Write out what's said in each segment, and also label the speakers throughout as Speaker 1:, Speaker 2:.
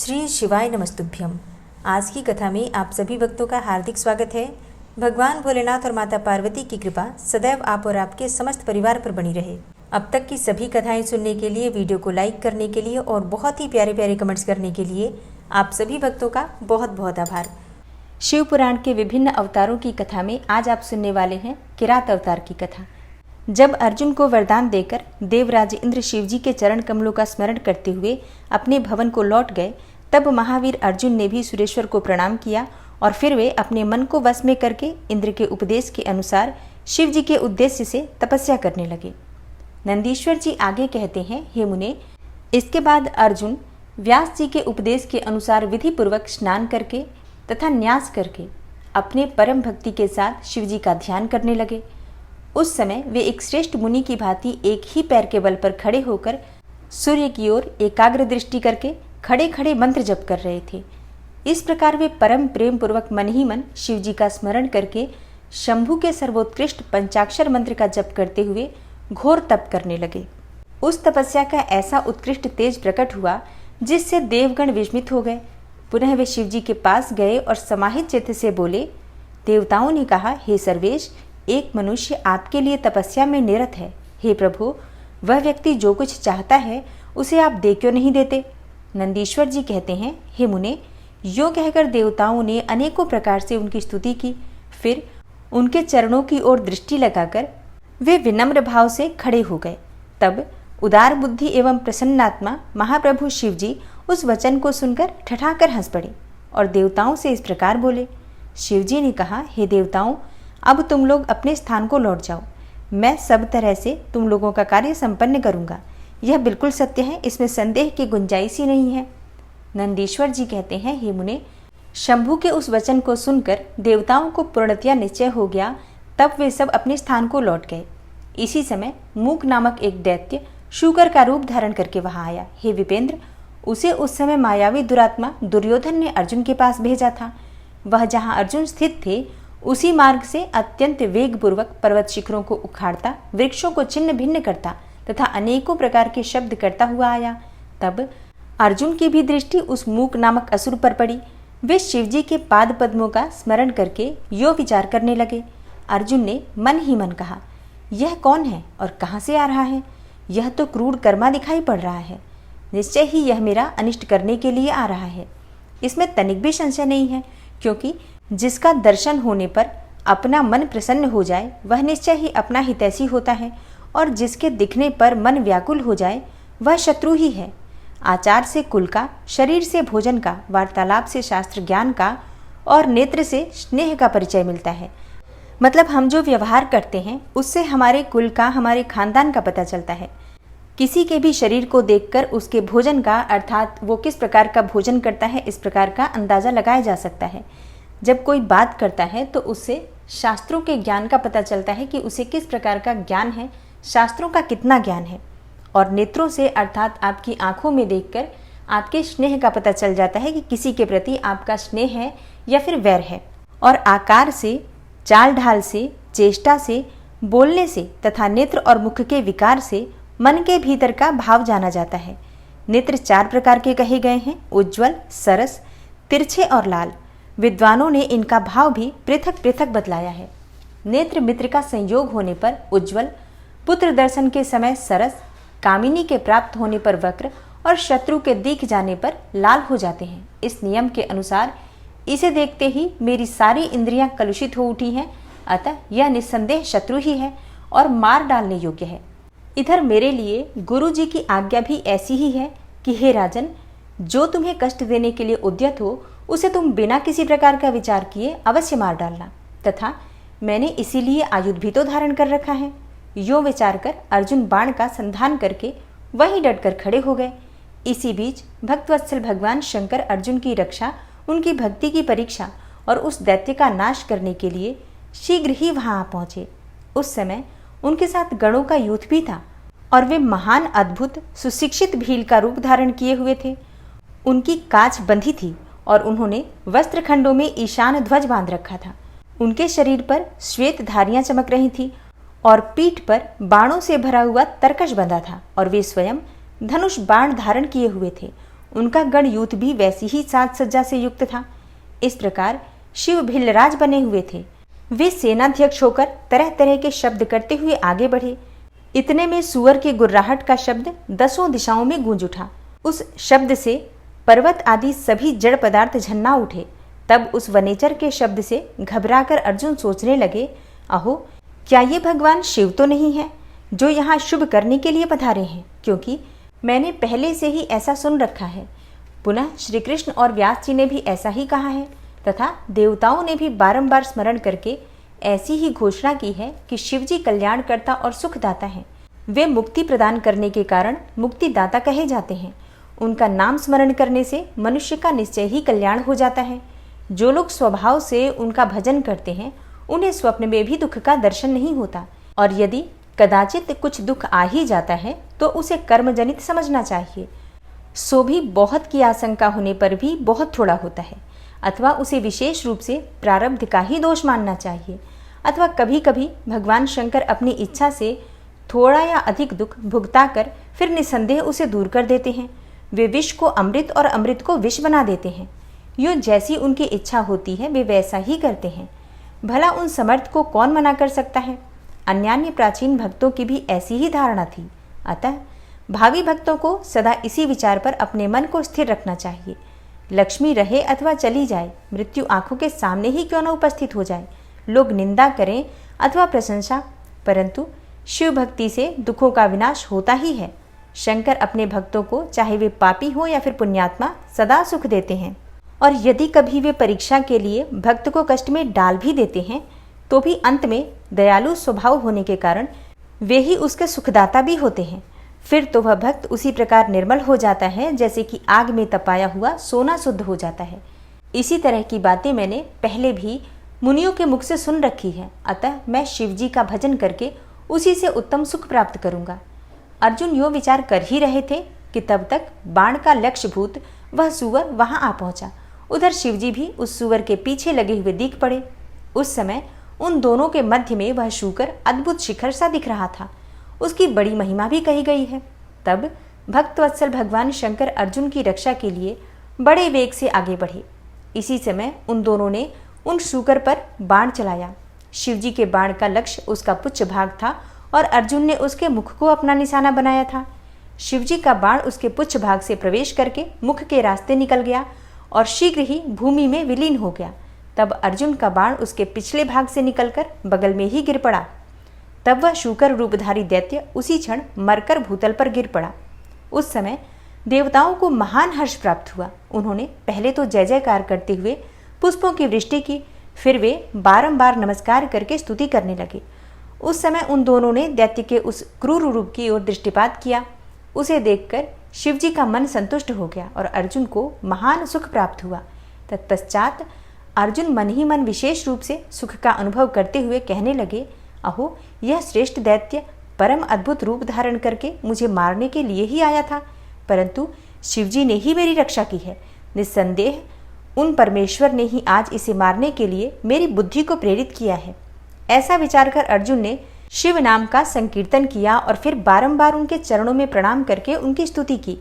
Speaker 1: श्री शिवाय नमस्तुभ्यम। आज की कथा में आप सभी भक्तों का हार्दिक स्वागत है। भगवान भोलेनाथ और माता पार्वती की कृपा सदैव आप और आपके समस्त परिवार पर बनी रहे। अब तक की सभी कथाएं सुनने के लिए, वीडियो को लाइक करने के लिए और बहुत ही प्यारे प्यारे कमेंट्स करने के लिए आप सभी भक्तों का बहुत बहुत आभार। शिव पुराण के विभिन्न अवतारों की कथा में आज आप सुनने वाले हैं किरात अवतार की कथा। जब अर्जुन को वरदान देकर देवराज इंद्र शिवजी के चरण कमलों का स्मरण करते हुए अपने भवन को लौट गए, तब महावीर अर्जुन ने भी सुरेश्वर को प्रणाम किया और फिर वे अपने मन को वश में करके इंद्र के उपदेश के अनुसार शिव जी के उद्देश्य से तपस्या करने लगे। नंदीश्वर जी आगे कहते हैं, हे मुने, इसके बाद अर्जुन व्यास जी के उपदेश के अनुसार विधि पूर्वक स्नान करके तथा न्यास करके अपने परम भक्ति के साथ शिव जी का ध्यान करने लगे। उस समय वे एक श्रेष्ठ मुनि की भांति एक ही पैर के बल पर खड़े होकर सूर्य की ओर एकाग्र दृष्टि करके खड़े खड़े मंत्र जप कर रहे थे। इस प्रकार वे परम प्रेम पूर्वक मन ही मन शिव जी का स्मरण करके शंभु के सर्वोत्कृष्ट पंचाक्षर मंत्र का जप करते हुए घोर तप करने लगे। उस तपस्या का ऐसा उत्कृष्ट तेज प्रकट हुआ जिससे देवगण विस्मित हो गए। पुनः वे शिव जी के पास गए और समाहित चित्त से बोले। देवताओं ने कहा, हे सर्वेश, एक मनुष्य आपके लिए तपस्या में निरत है। हे प्रभु, वह व्यक्ति जो कुछ चाहता है उसे आप दे क्यों नहीं देते? नंदीश्वर जी कहते हैं, हे मुने, यो कहकर देवताओं ने अनेकों प्रकार से उनकी स्तुति की। फिर उनके चरणों की ओर दृष्टि लगाकर वे विनम्र भाव से खड़े हो गए। तब उदार बुद्धि एवं प्रसन्नात्मा महाप्रभु शिव जी उस वचन को सुनकर ठठाकर हंस पड़े और देवताओं से इस प्रकार बोले। शिव जी ने कहा, हे देवताओं, अब तुम लोग अपने स्थान को लौट जाओ। मैं सब तरह से तुम लोगों का कार्य संपन्न करूंगा। यह बिल्कुल सत्य है, इसमें संदेह की गुंजाइश ही नहीं है। नंदीश्वर जी कहते हैं, हे मुने, शंभु के उस वचन को सुनकर देवताओं को पूर्णतया निश्चय हो गया। तब वे सब अपने स्थान को लौट गए। इसी समय मूक नामक एक दैत्य शूकर का रूप धारण करके वहां आया। हे विपेंद्र, उसे उस समय मायावी दुरात्मा दुर्योधन ने अर्जुन के पास भेजा था। वह जहाँ अर्जुन स्थित थे उसी मार्ग से अत्यंत वेगपूर्वक पर्वत शिखरों को उखाड़ता, वृक्षों को छिन्न भिन्न करता तथा अनेकों प्रकार के शब्द करता हुआ आया। तब अर्जुन की भी दृष्टि उस मूक नामक असुर पर पड़ी। वे शिवजी के पाद पद्मों का स्मरण करके यो विचार करने लगे। अर्जुन ने मन ही मन कहा, यह कौन है और कहाँ से आ रहा है? यह तो क्रूर कर्मा दिखाई पड़ रहा है। निश्चय ही यह मेरा अनिष्ट करने के लिए आ रहा है। इसमें तनिक भी संशय नहीं है, क्योंकि जिसका दर्शन होने पर अपना मन प्रसन्न हो जाए वह निश्चय ही अपना हितैषी होता है, और जिसके दिखने पर मन व्याकुल हो जाए वह शत्रु ही है। आचार से कुल का, शरीर से भोजन का, वार्तालाप से शास्त्र ज्ञान का और नेत्र से स्नेह का परिचय मिलता है। मतलब हम जो व्यवहार करते हैं उससे हमारे कुल का, हमारे खानदान का पता चलता है। किसी के भी शरीर को देखकर उसके भोजन का, अर्थात वो किस प्रकार का भोजन करता है, इस प्रकार का अंदाजा लगाया जा सकता है। जब कोई बात करता है तो उससे शास्त्रों के ज्ञान का पता चलता है कि उसे किस प्रकार का ज्ञान है, शास्त्रों का कितना ज्ञान है। और नेत्रों से, अर्थात आपकी आंखों में देखकर आपके स्नेह का पता चल जाता है कि किसी के प्रति आपका स्नेह है या फिर वैर है। और आकार से, चाल ढाल से, चेष्टा से, बोलने से तथा नेत्र और मुख के विकार से मन के भीतर का भाव जाना जाता है। नेत्र 4 प्रकार के कहे गए हैं, उज्ज्वल, सरस, तिरछे और लाल। विद्वानों ने इनका भाव भी पृथक पृथक बतलाया है। नेत्र मित्र का संयोग होने पर उज्ज्वल, पुत्र दर्शन के समय सरस, कामिनी के प्राप्त होने पर वक्र और शत्रु के दिख जाने पर लाल हो जाते हैं। इस नियम के अनुसार इसे देखते ही मेरी सारी इंद्रियां कलुषित हो उठी हैं, अतः यह निस्संदेह शत्रु ही है और मार डालने योग्य है। इधर मेरे लिए गुरु जी की आज्ञा भी ऐसी ही है कि हे राजन, जो तुम्हें कष्ट देने के लिए उद्यत हो उसे तुम बिना किसी प्रकार का विचार किए अवश्य मार डालना, तथा मैंने इसीलिए आयुध भी तो धारण कर रखा है। यो विचार कर अर्जुन बाण का संधान करके वहीं डटकर खड़े हो गए। इसी बीच भक्तवत्सल भगवान शंकर अर्जुन की रक्षा, उनकी भक्ति की परीक्षा और उस दैत्य का नाश करने के लिए शीघ्र ही वहां आ पहुंचे। उस समय उनके साथ गणों का यूथ भी था और वे महान, अद्भुत, सुशिक्षित भील का रूप धारण किए हुए थे। उनकी काछ बंधी थी और उन्होंने वस्त्र खंडों में ईशान ध्वज बांध रखा था। उनके शरीर पर श्वेत धारियां चमक रही थी और पीठ पर बाणों से भरा हुआ तरकश बंधा था और वे स्वयं धनुष बाण धारण किए हुए थे।
Speaker 2: उनका गणयूथ भी वैसी ही साज सज्जा से युक्त था। इस प्रकार शिव भिल्लराज बने हुए थे। वे सेनाध्यक्ष होकर तरह तरह के शब्द करते हुए आगे बढ़े। इतने में सुअर के गुर्राहट का शब्द 10 दिशाओं में गूंज उठा। उस शब्द से पर्वत आदि सभी जड़ पदार्थ झन्ना उठे। तब उस वनेचर के शब्द से घबराकर अर्जुन सोचने लगे, अहो, क्या ये भगवान शिव तो नहीं है जो यहाँ शुभ करने के लिए पधारे हैं? क्योंकि मैंने पहले से ही ऐसा सुन रखा है। पुनः श्री कृष्ण और व्यास जी ने भी ऐसा ही कहा है तथा देवताओं ने भी बारंबार स्मरण करके ऐसी ही घोषणा की है कि शिवजी कल्याणकर्ता और सुखदाता हैं। वे मुक्ति प्रदान करने के कारण मुक्तिदाता कहे जाते हैं। उनका नाम स्मरण करने से मनुष्य का निश्चय ही कल्याण हो जाता है। जो लोग स्वभाव से उनका भजन करते हैं उन्हें स्वप्न में भी दुख का दर्शन नहीं होता, और यदि कदाचित कुछ दुख आ ही जाता है तो उसे कर्मजनित समझना चाहिए। सो भी बहुत की आशंका होने पर भी बहुत थोड़ा होता है, अथवा उसे विशेष रूप से प्रारब्ध का ही दोष मानना चाहिए, अथवा कभी कभी भगवान शंकर अपनी इच्छा से थोड़ा या अधिक दुख भुगता कर फिर निसंदेह उसे दूर कर देते हैं। वे विष को अमृत और अमृत को विष बना देते हैं। यूँ जैसी उनकी इच्छा होती है वे वैसा ही करते हैं। भला उन समर्थ को कौन मना कर सकता है? अन्यान्य प्राचीन भक्तों की भी ऐसी ही धारणा थी। अतः भावी भक्तों को सदा इसी विचार पर अपने मन को स्थिर रखना चाहिए। लक्ष्मी रहे अथवा चली जाए, मृत्यु आंखों के सामने ही क्यों न उपस्थित हो जाए, लोग निंदा करें अथवा प्रशंसा, परंतु शिव भक्ति से दुखों का विनाश होता ही है। शंकर अपने भक्तों को, चाहे वे पापी हो या फिर पुण्यात्मा, सदा सुख देते हैं। और यदि कभी वे परीक्षा के लिए भक्त को कष्ट में डाल भी देते हैं तो भी अंत में दयालु स्वभाव होने के कारण वे ही उसके सुखदाता भी होते हैं। फिर तो वह भक्त उसी प्रकार निर्मल हो जाता है जैसे कि आग में तपाया हुआ सोना शुद्ध हो जाता है। इसी तरह की बातें मैंने पहले भी मुनियों के मुख से सुन रखी है, अतः मैं शिवजी का भजन करके उसी से उत्तम सुख प्राप्त करूंगा। अर्जुन यो विचार कर ही रहे थे कि तब तक बाण का लक्ष्यभूत वह सुअर वहां आ पहुंचा। उधर शिवजी भी उस सुअर के पीछे लगे हुए दिख पड़े। उस समय उन दोनों के मध्य में वह शूकर अद्भुत शिखर सा दिख रहा था। उसकी बड़ी महिमा भी कही गई है। तब भक्तवत्सल भगवान शंकर अर्जुन की रक्षा के लिए बड़े वेग से आगे बढ़े। इसी समय उन दोनों ने उन शूकर पर बाण चलाया। शिवजी के बाण का लक्ष्य उसका पुच्छ भाग था और अर्जुन ने उसके मुख को अपना निशाना बनाया था। शिवजी का बाण उसके पुच्छ भाग से प्रवेश करके मुख के रास्ते निकल गया और शीघ्र ही भूमि में विलीन हो गया। तब अर्जुन का बाण उसके पिछले भाग से निकलकर बगल में ही गिर पड़ा। तब वह शूकर रूपधारी दैत्य उसी क्षण मरकर भूतल पर गिर पड़ा। उस समय देवताओं को महान हर्ष प्राप्त हुआ। उन्होंने पहले तो जय जयकार करते हुए पुष्पों की वृष्टि की, फिर वे बारंबार नमस्कार करके स्तुति करने लगे। उस समय उन दोनों ने दैत्य के उस क्रूर रूप की ओर दृष्टिपात किया। उसे देखकर शिवजी का मन संतुष्ट हो गया और अर्जुन को महान सुख प्राप्त हुआ। तत्पश्चात अर्जुन मन ही मन विशेष रूप से सुख का अनुभव करते हुए कहने लगे, अहो, यह श्रेष्ठ दैत्य परम अद्भुत रूप धारण करके मुझे मारने के लिए ही आया था, परंतु शिवजी ने ही मेरी रक्षा की है। निस्संदेह उन परमेश्वर ने ही आज इसे मारने के लिए मेरी बुद्धि को प्रेरित किया है। ऐसा विचार कर अर्जुन ने शिव नाम का संकीर्तन किया और फिर बारंबार उनके चरणों में प्रणाम करके उनकी स्तुति की।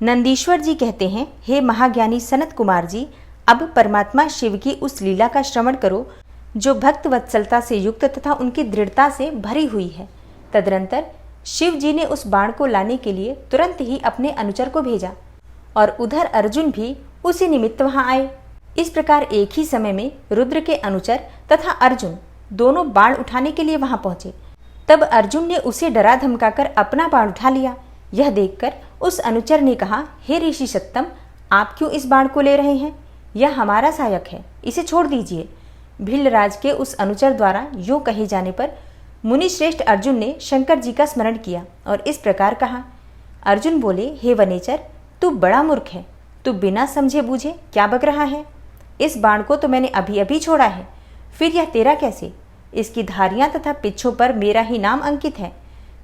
Speaker 2: नंदीश्वर जी कहते हैं, हे महाज्ञानी सनत कुमार जी, अब परमात्मा शिव की उस लीला का श्रवण करो जो भक्त वत्सलता से युक्त तथा उनकी दृढ़ता से भरी हुई है। तदनंतर शिव जी ने उस बाण को लाने के लिए तुरंत ही अपने अनुचर को भेजा और उधर अर्जुन भी उसी निमित्त वहां आए। इस प्रकार एक ही समय में रुद्र के अनुचर तथा अर्जुन दोनों बाण उठाने के लिए वहां पहुंचे। तब अर्जुन ने उसे डरा धमकाकर अपना बाण उठा लिया। यह देखकर उस अनुचर ने कहा, हे ऋषि सत्तम, आप क्यों इस बाण को ले रहे हैं? यह हमारा सहायक है, इसे छोड़ दीजिए। भिल्लराज के उस अनुचर द्वारा यूं कहे जाने पर मुनि श्रेष्ठ अर्जुन ने शंकर जी का स्मरण किया और इस प्रकार कहा। अर्जुन बोले, हे वनेचर, तू बड़ा मूर्ख है, तू बिना समझे बूझे क्या बक रहा है? इस बाण को तो मैंने अभी अभी छोड़ा है, फिर यह तेरा कैसे? इसकी धारियां तथा पिच्छों पर मेरा ही नाम अंकित है,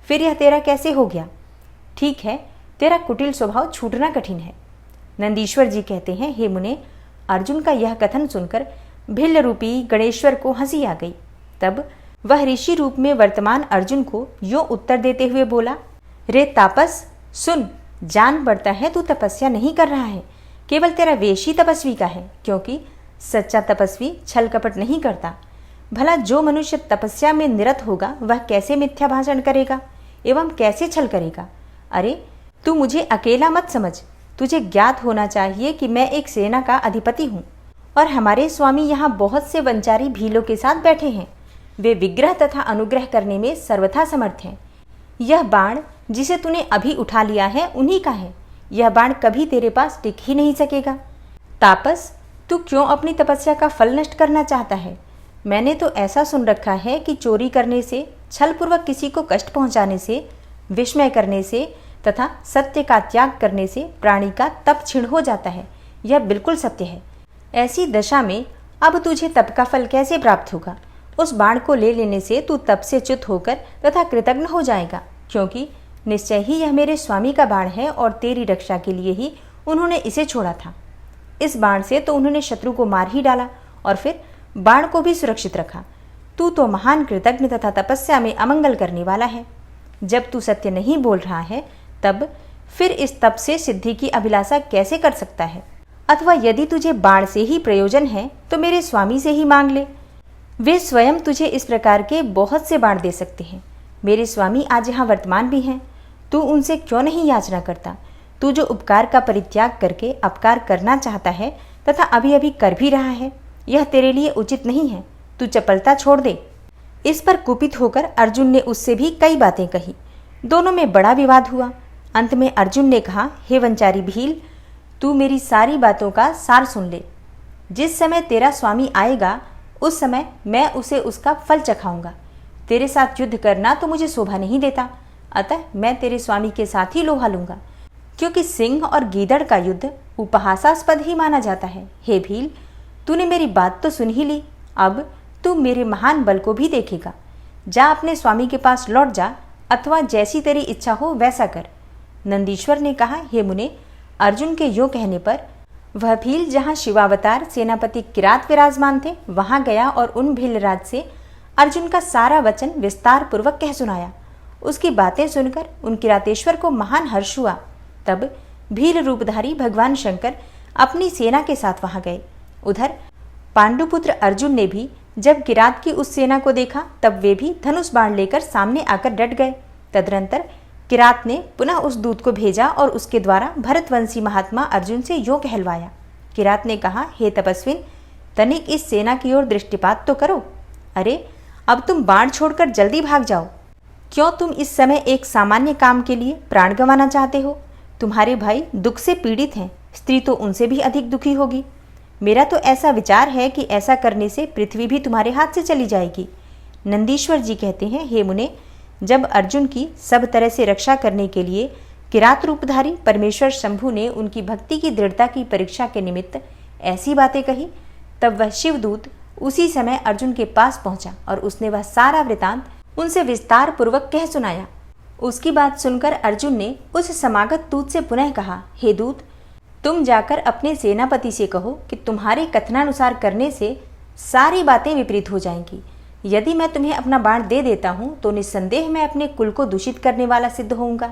Speaker 2: फिर यह तेरा कैसे हो गया? ठीक है, तेरा कुटिल स्वभाव छूटना कठिन है। नंदीश्वर जी कहते हैं, हे मुने, अर्जुन का यह कथन सुनकर भिल्ल रूपी गणेश्वर को हंसी आ गई। तब वह ऋषि रूप में वर्तमान अर्जुन को यो उत्तर देते हुए बोला, रे तापस, सुन, जान पड़ता है तू तपस्या नहीं कर रहा है, केवल तेरा वेश ही तपस्वी का है, क्योंकि सच्चा तपस्वी छल कपट नहीं करता। भला जो मनुष्य तपस्या में निरत होगा वह कैसे मिथ्या भाषण करेगा एवं कैसे छल करेगा? अरे तू मुझे अकेला मत समझ, तुझे ज्ञात होना चाहिए कि मैं एक सेना का अधिपति हूँ और हमारे स्वामी यहाँ बहुत से वंचारी भीलों के साथ बैठे हैं। वे विग्रह तथा अनुग्रह करने में सर्वथा समर्थ हैं। यह बाण जिसे तूने अभी उठा लिया है उन्हीं का है। यह बाण कभी तेरे पास टिक ही नहीं सकेगा। तापस, तू क्यों अपनी तपस्या का फल नष्ट करना चाहता है? मैंने तो ऐसा सुन रखा है कि चोरी करने से, छलपूर्वक किसी को कष्ट पहुंचाने से, विस्मय करने से तथा सत्य का त्याग करने से प्राणी का तप क्षीण हो जाता है। यह बिल्कुल सत्य है। ऐसी दशा में अब तुझे तप का फल कैसे प्राप्त होगा? उस बाण को ले लेने से तू तप से च्युत होकर तथा कृतज्ञ हो जाएगा, क्योंकि निश्चय ही यह मेरे स्वामी का बाण है और तेरी रक्षा के लिए ही उन्होंने इसे छोड़ा था। इस बाण से तो उन्होंने शत्रु को मार ही डाला और फिर बाण को भी सुरक्षित रखा। तू तो महान कृतज्ञ तथा तपस्या में अमंगल करने वाला है। जब तू सत्य नहीं बोल रहा है तब फिर इस तप से सिद्धि की अभिलाषा कैसे कर सकता है? अथवा यदि तुझे बाण से ही प्रयोजन है तो मेरे स्वामी से ही मांग ले। वे स्वयं तुझे इस प्रकार के बहुत से बाण दे सकते हैं। मेरे स्वामी आज यहाँ वर्तमान भी हैं। तू उनसे क्यों नहीं याचना करता? तू जो उपकार का परित्याग करके अपकार करना चाहता है तथा अभी अभी कर भी रहा है, यह तेरे लिए उचित नहीं है। तू चपलता छोड़ दे। इस पर कुपित होकर अर्जुन ने उससे भी कई बातें कही। दोनों में बड़ा विवाद हुआ। अंत में अर्जुन ने कहा, हे वंचारी भील, तू मेरी सारी बातों का सार सुन ले। जिस समय तेरा स्वामी आएगा उस समय मैं उसे उसका फल चखाऊंगा। तेरे साथ युद्ध करना तो मुझे शोभा नहीं देता, अतः मैं तेरे स्वामी के साथ ही लोहा लूंगा, क्योंकि सिंह और गीदड़ का युद्ध उपहासास्पद ही माना जाता है। हे भील, तूने मेरी बात तो सुन ही ली, अब तू मेरे महान बल को भी देखेगा। जा अपने स्वामी के पास लौट जा, अथवा जैसी तेरी इच्छा हो वैसा कर। नंदीश्वर ने कहा, हे मुने, अर्जुन के यो कहने पर वह भील जहाँ शिवावतार सेनापति किरात विराजमान थे वहां गया और उन भीलराज से अर्जुन का सारा वचन विस्तार पूर्वक कह सुनाया। उसकी बातें सुनकर उन किरातेश्वर को महान हर्ष हुआ। तब भील रूपधारी भगवान शंकर अपनी सेना के साथ वहां गए। उधर पांडुपुत्र अर्जुन ने भी जब किरात की उस सेना को देखा तब वे भी धनुष बाण लेकर सामने आकर डट गए। तदनंतर किरात ने पुनः उस दूत को भेजा और उसके द्वारा भरतवंशी महात्मा अर्जुन से यो कहलवाया। किरात ने कहा, हे तपस्विन, तनिक इस सेना की ओर दृष्टिपात तो करो। अरे अब तुम बाण छोड़कर जल्दी भाग जाओ। क्यों तुम इस समय एक सामान्य काम के लिए प्राण गंवाना चाहते हो? तुम्हारे भाई दुख से पीड़ित हैं, स्त्री तो उनसे भी अधिक दुखी होगी। मेरा तो ऐसा विचार है कि ऐसा करने से पृथ्वी भी तुम्हारे हाथ से चली जाएगी। नंदीश्वर जी कहते हैं, हे मुने, जब अर्जुन की सब तरह से रक्षा करने के लिए किरात रूपधारी परमेश्वर शंभु ने उनकी भक्ति की दृढ़ता की परीक्षा के निमित्त ऐसी बातें कही, तब वह शिवदूत उसी समय अर्जुन के पास पहुंचा और उसने वह सारा वृतांत उनसे विस्तार पूर्वक कह सुनाया। उसकी बात सुनकर अर्जुन ने उस समागत दूत से पुनः कहा, हे दूत, तुम जाकर अपने सेनापति से कहो कि तुम्हारे कथनानुसार करने से सारी बातें विपरीत हो जाएंगी। यदि मैं तुम्हें अपना बाण दे देता हूं तो निस्संदेह मैं अपने कुल को दूषित करने वाला सिद्ध होऊंगा।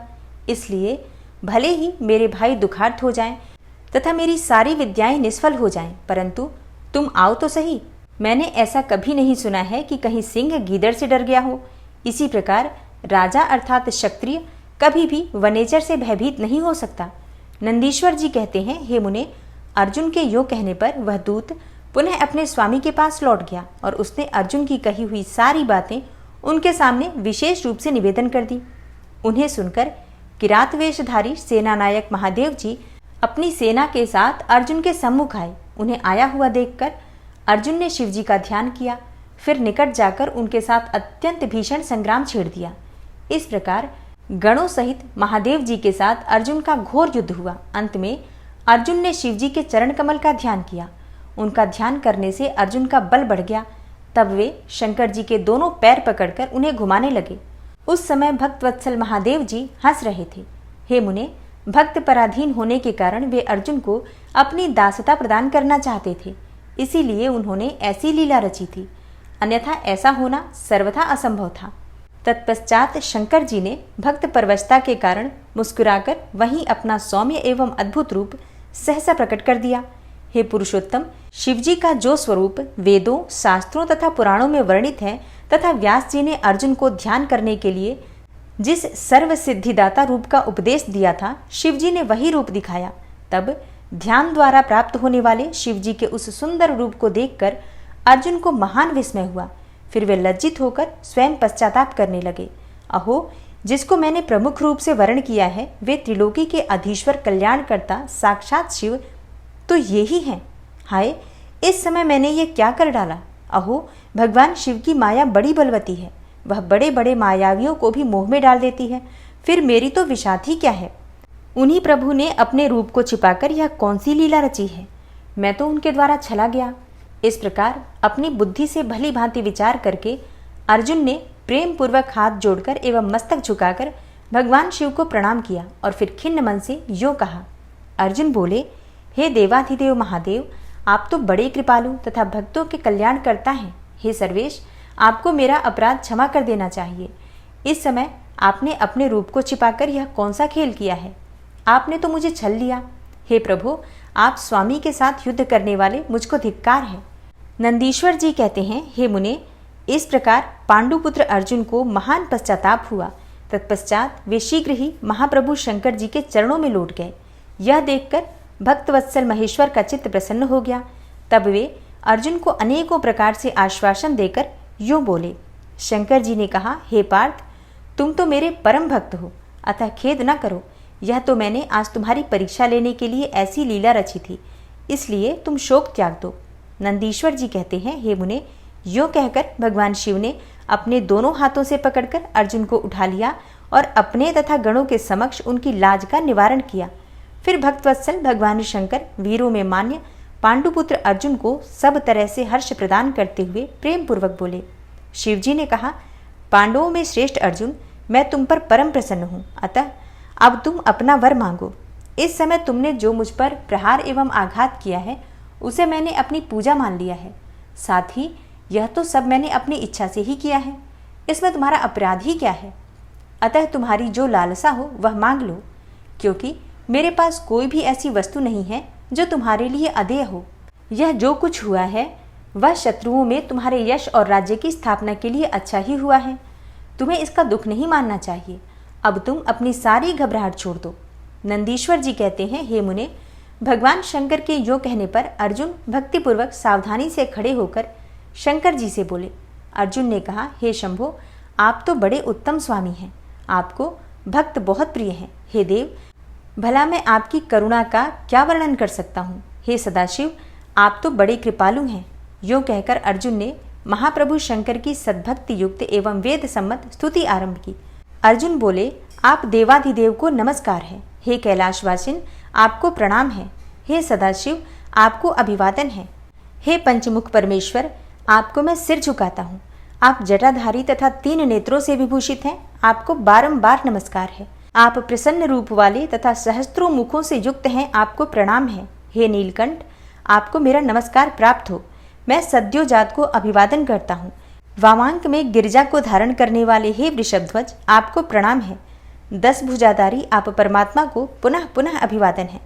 Speaker 2: इसलिए भले ही मेरे भाई दुखार्थ हो जाएं तथा मेरी सारी विद्याएं निष्फल हो जाएं, परंतु तुम आओ तो सही। मैंने ऐसा कभी नहीं सुना है कि कहीं सिंह गीदड़ से डर गया हो। इसी प्रकार राजा अर्थात क्षत्रिय कभी भी वनेचर से भयभीत नहीं हो सकता। नंदीश्वर जी कहते हैं, हे मुने, अर्जुन के यो कहने पर वह दूत पुनः अपने स्वामी के पास लौट गया और उसने अर्जुन की कही हुई सारी बातें उनके सामने विशेष रूप से निवेदन कर दी। उन्हें सुनकर किरात वेशधारी सेनानायक महादेव जी अपनी सेना के साथ अर्जुन के सम्मुख आए। उन्हें आया हुआ देखकर अर्जुन ने शिव जी का ध्यान किया, फिर निकट जाकर उनके साथ अत्यंत भीषण संग्राम छेड़ दिया। इस प्रकार गणों सहित महादेव जी के साथ अर्जुन का घोर युद्ध हुआ। अंत में अर्जुन ने शिव जी के चरण कमल का ध्यान किया। उनका ध्यान करने से अर्जुन का बल बढ़ गया। तब वे शंकर जी के दोनों पैर पकड़कर उन्हें घुमाने लगे। उस समय भक्तवत्सल महादेव जी हंस रहे थे। हे मुने, भक्त पराधीन होने के कारण वे अर्जुन को अपनी दासता प्रदान करना चाहते थे, इसीलिए उन्होंने ऐसी लीला रची थी, अन्यथा ऐसा होना सर्वथा असंभव था। तत्पश्चात शंकर जी ने भक्त परवशता के कारण मुस्कुराकर वहीं अपना सौम्य एवं अद्भुत रूप सहसा प्रकट कर दिया। हे पुरुषोत्तम, शिवजी का जो स्वरूप वेदों, शास्त्रों तथा पुराणों में वर्णित है तथा व्यास जी ने अर्जुन को ध्यान करने के लिए जिस सर्व सिद्धिदाता रूप का उपदेश दिया था, शिवजी ने वही रूप दिखाया। तब ध्यान द्वारा प्राप्त होने वाले शिवजी के उस सुंदर रूप को देखकर अर्जुन को महान विस्मय हुआ। फिर वे लज्जित होकर स्वयं पश्चाताप करने लगे। अहो, जिसको मैंने प्रमुख रूप से वर्ण किया है वे त्रिलोकी के अधीश्वर कल्याणकर्ता साक्षात शिव तो ये ही हैं। हाय, इस समय मैंने ये क्या कर डाला। अहो, भगवान शिव की माया बड़ी बलवती है, वह बड़े बड़े मायावियों को भी मोह में डाल देती है, फिर मेरी तो विषाद ही क्या है। उन्हीं प्रभु ने अपने रूप को छिपाकर यह कौन सी लीला रची है, मैं तो उनके द्वारा छला गया। इस प्रकार अपनी बुद्धि से भली भांति विचार करके अर्जुन ने प्रेम पूर्वक हाथ जोड़कर एवं मस्तक झुकाकर भगवान शिव को प्रणाम किया और फिर खिन्न मन से यो कहा। अर्जुन बोले, हे देवाधिदेव महादेव, आप तो बड़े कृपालु तथा भक्तों के कल्याण करता हैं। हे सर्वेश, आपको मेरा अपराध क्षमा कर देना चाहिए। इस समय आपने अपने रूप को छिपाकर यह कौन सा खेल किया है, आपने तो मुझे छल लिया। हे प्रभु, आप स्वामी के साथ युद्ध करने वाले मुझको धिक्कार है। नंदीश्वर जी कहते हैं, हे मुने, इस प्रकार पांडुपुत्र अर्जुन को महान पश्चाताप हुआ। तत्पश्चात वे शीघ्र ही महाप्रभु शंकर जी के चरणों में लौट गए। यह देखकर भक्तवत्सल महेश्वर का चित्त प्रसन्न हो गया। तब वे अर्जुन को अनेकों प्रकार से आश्वासन देकर यूं बोले। शंकर जी ने कहा, हे पार्थ, तुम तो मेरे परम भक्त हो, अतः खेद न करो। यह तो मैंने आज तुम्हारी परीक्षा लेने के लिए ऐसी लीला रची थी, इसलिए तुम शोक त्याग दो। नंदीश्वर जी कहते हैं, हे मुने, यो कहकर भगवान शिव ने अपने दोनों हाथों से पकड़कर अर्जुन को उठा लिया और अपने तथा गणों के समक्ष उनकी लाज का निवारण किया। फिर भक्तवत्सल भगवान शंकर वीरों में मान्य पांडुपुत्र अर्जुन को सब तरह से हर्ष प्रदान करते हुए प्रेम पूर्वक बोले। शिवजी ने कहा, पांडवों में श्रेष्ठ अर्जुन, मैं तुम पर परम प्रसन्न हूँ, अतः अब तुम अपना वर मांगो। इस समय तुमने जो मुझ पर प्रहार एवं आघात किया है उसे मैंने अपनी पूजा मान लिया है। साथ ही यह तो सब मैंने अपनी इच्छा से ही किया है, इसमें तुम्हारा अपराध ही क्या है। अतः तुम्हारी जो लालसा हो वह मांग लो, क्योंकि मेरे पास कोई भी ऐसी वस्तु नहीं है जो तुम्हारे लिए अदेय हो। यह जो कुछ हुआ है वह शत्रुओं में तुम्हारे यश और राज्य की स्थापना के लिए अच्छा ही हुआ है। तुम्हें इसका दुख नहीं मानना चाहिए। अब तुम अपनी सारी घबराहट छोड़ दो। नंदीश्वर जी कहते हैं, हे मुने, भगवान शंकर के यो कहने पर अर्जुन भक्तिपूर्वक सावधानी से खड़े होकर शंकर जी से बोले। अर्जुन ने कहा, हे शंभो, आप तो बड़े उत्तम स्वामी हैं, आपको भक्त बहुत प्रिय हैं। हे देव, भला मैं आपकी करुणा का क्या वर्णन कर सकता हूँ। हे सदाशिव, आप तो बड़े कृपालु हैं। यो कहकर अर्जुन ने महाप्रभु शंकर की सद्भक्ति युक्त एवं वेद सम्मत स्तुति आरंभ की। अर्जुन बोले, आप देवाधिदेव को नमस्कार है। हे कैलाशवासिन, आपको प्रणाम है। हे सदाशिव, आपको अभिवादन है। हे पंचमुख परमेश्वर, आपको मैं सिर झुकाता हूँ। आप जटाधारी तथा 3 नेत्रों से विभूषित हैं, आपको बारंबार नमस्कार है। आप प्रसन्न रूप वाले तथा सहस्त्रों मुखों से युक्त हैं, आपको प्रणाम है। हे नीलकंठ, आपको मेरा नमस्कार प्राप्त हो। मैं सद्योजात को अभिवादन करता हूँ। वामांक में गिरजा को धारण करने वाले हे वृषभध्वज, आपको प्रणाम है। 10 भुजाधारी आप परमात्मा को पुनः पुनः अभिवादन है।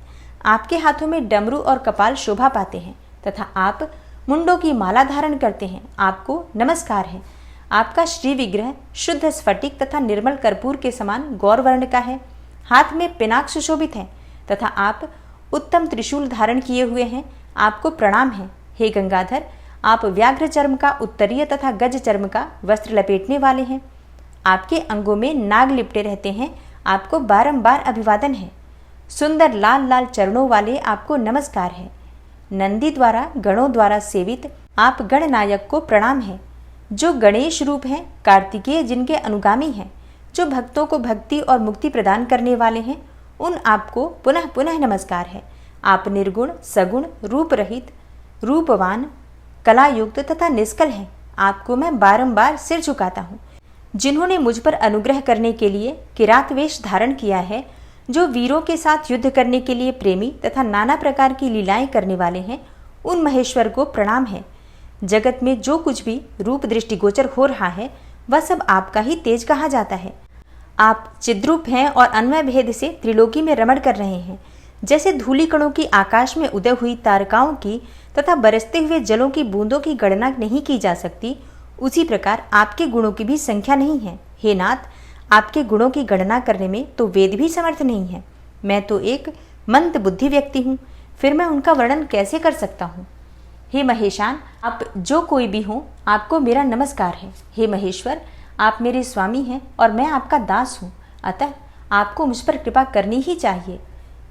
Speaker 2: आपके हाथों में डमरू और कपाल शोभा पाते हैं तथा आप मुंडों की माला धारण करते हैं, आपको नमस्कार है। आपका श्री विग्रह शुद्ध स्फटिक तथा निर्मल कर्पूर के समान गौर वर्ण का है। हाथ में पिनाक सुशोभित है तथा आप उत्तम त्रिशूल धारण किए हुए हैं, आपको प्रणाम है। हे गंगाधर, आप व्याघ्र चर्म का उत्तरीय तथा गज चर्म का वस्त्र लपेटने वाले हैं। आपके अंगों में नाग लिपटे रहते हैं, आपको बारंबार अभिवादन है। सुंदर लाल लाल चरणों वाले आपको नमस्कार है। नंदी द्वारा गणों द्वारा सेवित आप गणनायक को प्रणाम है। जो गणेश रूप हैं, कार्तिकेय जिनके अनुगामी हैं, जो भक्तों को भक्ति और मुक्ति प्रदान करने वाले हैं, उन आपको पुनः पुनः नमस्कार है। आप निर्गुण, सगुण, रूप रहित, रूपवान, कलायुक्त तथा निष्कल हैं, आपको मैं बारंबार सिर झुकाता हूँ। जिन्होंने मुझ पर अनुग्रह करने के लिए किरात वेश धारण किया है, जो वीरों के साथ युद्ध करने के लिए प्रेमी तथा नाना प्रकार की लीलाएं करने वाले हैं, उन महेश्वर को प्रणाम है। जगत में जो कुछ भी रूप दृष्टिगोचर हो रहा है वह सब आपका ही तेज कहा जाता है। आप चिद्रूप हैं और अन्वय भेद से त्रिलोकी में रमण कर रहे हैं। जैसे धूलि कणों की आकाश में उदय हुई तारकाओं की तथा बरसते हुए जलों की बूंदों की गणना नहीं की जा सकती, उसी प्रकार आपके गुणों की भी संख्या नहीं है। हे नाथ, आपके गुणों की गणना करने में तो वेद भी समर्थ नहीं है। मैं तो एक मंद बुद्धि व्यक्ति हूँ, फिर मैं उनका वर्णन कैसे कर सकता हूँ। हे महेशान, आप जो कोई भी हो, आपको मेरा नमस्कार है। हे महेश्वर, आप मेरे स्वामी हैं और मैं आपका दास हूँ, अतः आपको मुझ पर कृपा करनी ही चाहिए।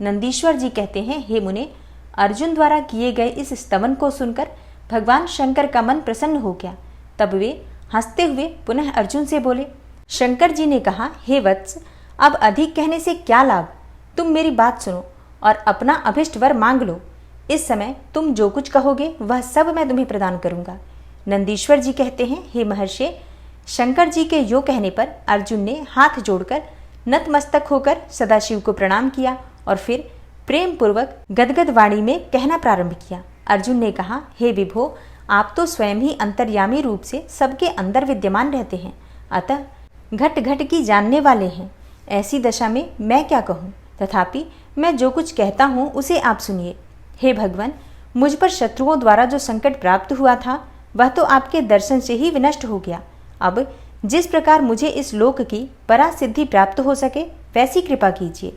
Speaker 2: नंदीश्वर जी कहते हैं, हे मुने, अर्जुन द्वारा किए गए इस स्तवन को सुनकर भगवान शंकर का मन प्रसन्न हो गया। तब वे हंसते हुए पुनः अर्जुन से बोले। शंकर जी ने कहा, हे वत्स, अब अधिक कहने से क्या लाभ। तुम मेरी बात सुनो और अपना अभिष्ट वर मांग लो। इस समय तुम जो कुछ कहोगे वह सब मैं तुम्हें प्रदान करूंगा। नंदीश्वर जी कहते हैं, हे महर्षि, शंकर जी के यो कहने पर अर्जुन ने हाथ जोड़कर नतमस्तक होकर सदाशिव को प्रणाम किया और फिर प्रेम पूर्वक गदगद वाणी में कहना प्रारंभ किया। अर्जुन ने कहा, हे विभो, आप तो स्वयं ही अंतर्यामी रूप से सबके अंदर विद्यमान रहते हैं, अतः घट घट की जानने वाले हैं। ऐसी दशा में मैं क्या कहूँ, तथापि मैं जो कुछ कहता हूँ उसे आप सुनिए। हे भगवान, मुझ पर शत्रुओं द्वारा जो संकट प्राप्त हुआ था वह तो आपके दर्शन से ही विनष्ट हो गया। अब जिस प्रकार मुझे इस लोक की परा सिद्धि प्राप्त हो सके वैसी कृपा कीजिए।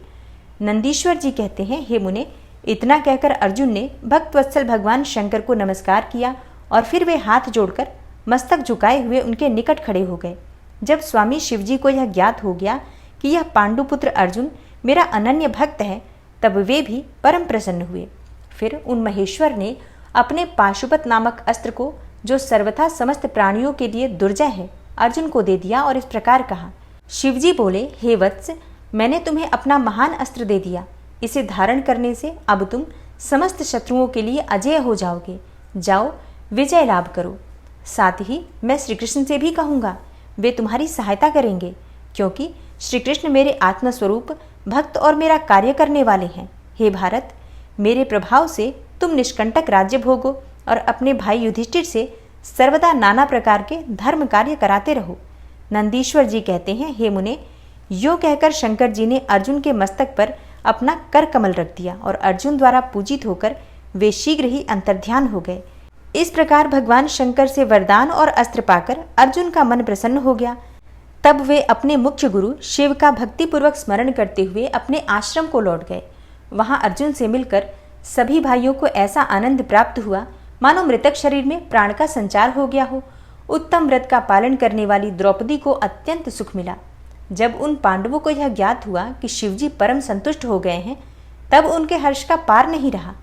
Speaker 2: नंदीश्वर जी कहते हैं, हे मुने, इतना कहकर अर्जुन ने भक्तवत्सल भगवान शंकर को नमस्कार किया और फिर वे हाथ जोड़कर मस्तक झुकाए हुए उनके निकट खड़े हो गए। जब स्वामी शिवजी को यह ज्ञात हो गया कि यह पांडुपुत्र अर्जुन मेरा अनन्य भक्त है, तब वे भी परम प्रसन्न हुए। फिर उन महेश्वर ने अपने पाशुपत नामक अस्त्र को, जो सर्वथा समस्त प्राणियों के लिए दुर्जय है, अर्जुन को दे दिया और इस प्रकार कहा। शिवजी बोले, हे वत्स, मैंने तुम्हें अपना महान अस्त्र दे दिया। इसे धारण करने से अब तुम समस्त शत्रुओं के लिए अजय हो जाओगे। जाओ, विजय लाभ करो। साथ ही मैं श्री कृष्ण से भी कहूँगा, वे तुम्हारी सहायता करेंगे, क्योंकि श्री कृष्ण मेरे आत्मस्वरूप भक्त और मेरा कार्य करने वाले हैं। हे भारत, मेरे प्रभाव से तुम निष्कंटक राज्य भोगो और अपने भाई युधिष्ठिर से सर्वदा नाना प्रकार के धर्म कार्य कराते रहो। नंदीश्वर जी कहते हैं, हे मुने, यो कहकर शंकर जी ने अर्जुन के मस्तक पर अपना कर कमल रख दिया और अर्जुन द्वारा पूजित होकर वे शीघ्र ही अंतर्ध्यान हो गए। इस प्रकार भगवान शंकर से वरदान और अस्त्र पाकर अर्जुन का मन प्रसन्न हो गया। तब वे अपने मुख्य गुरु शिव का भक्तिपूर्वक स्मरण करते हुए अपने आश्रम को लौट गए। वहां अर्जुन से मिलकर सभी भाइयों को ऐसा आनंद प्राप्त हुआ मानो मृतक शरीर में प्राण का संचार हो गया हो। उत्तम व्रत का पालन करने वाली द्रौपदी को अत्यंत सुख मिला। जब उन पांडवों को यह ज्ञात हुआ कि शिवजी परम संतुष्ट हो गए हैं, तब उनके हर्ष का पार नहीं रहा।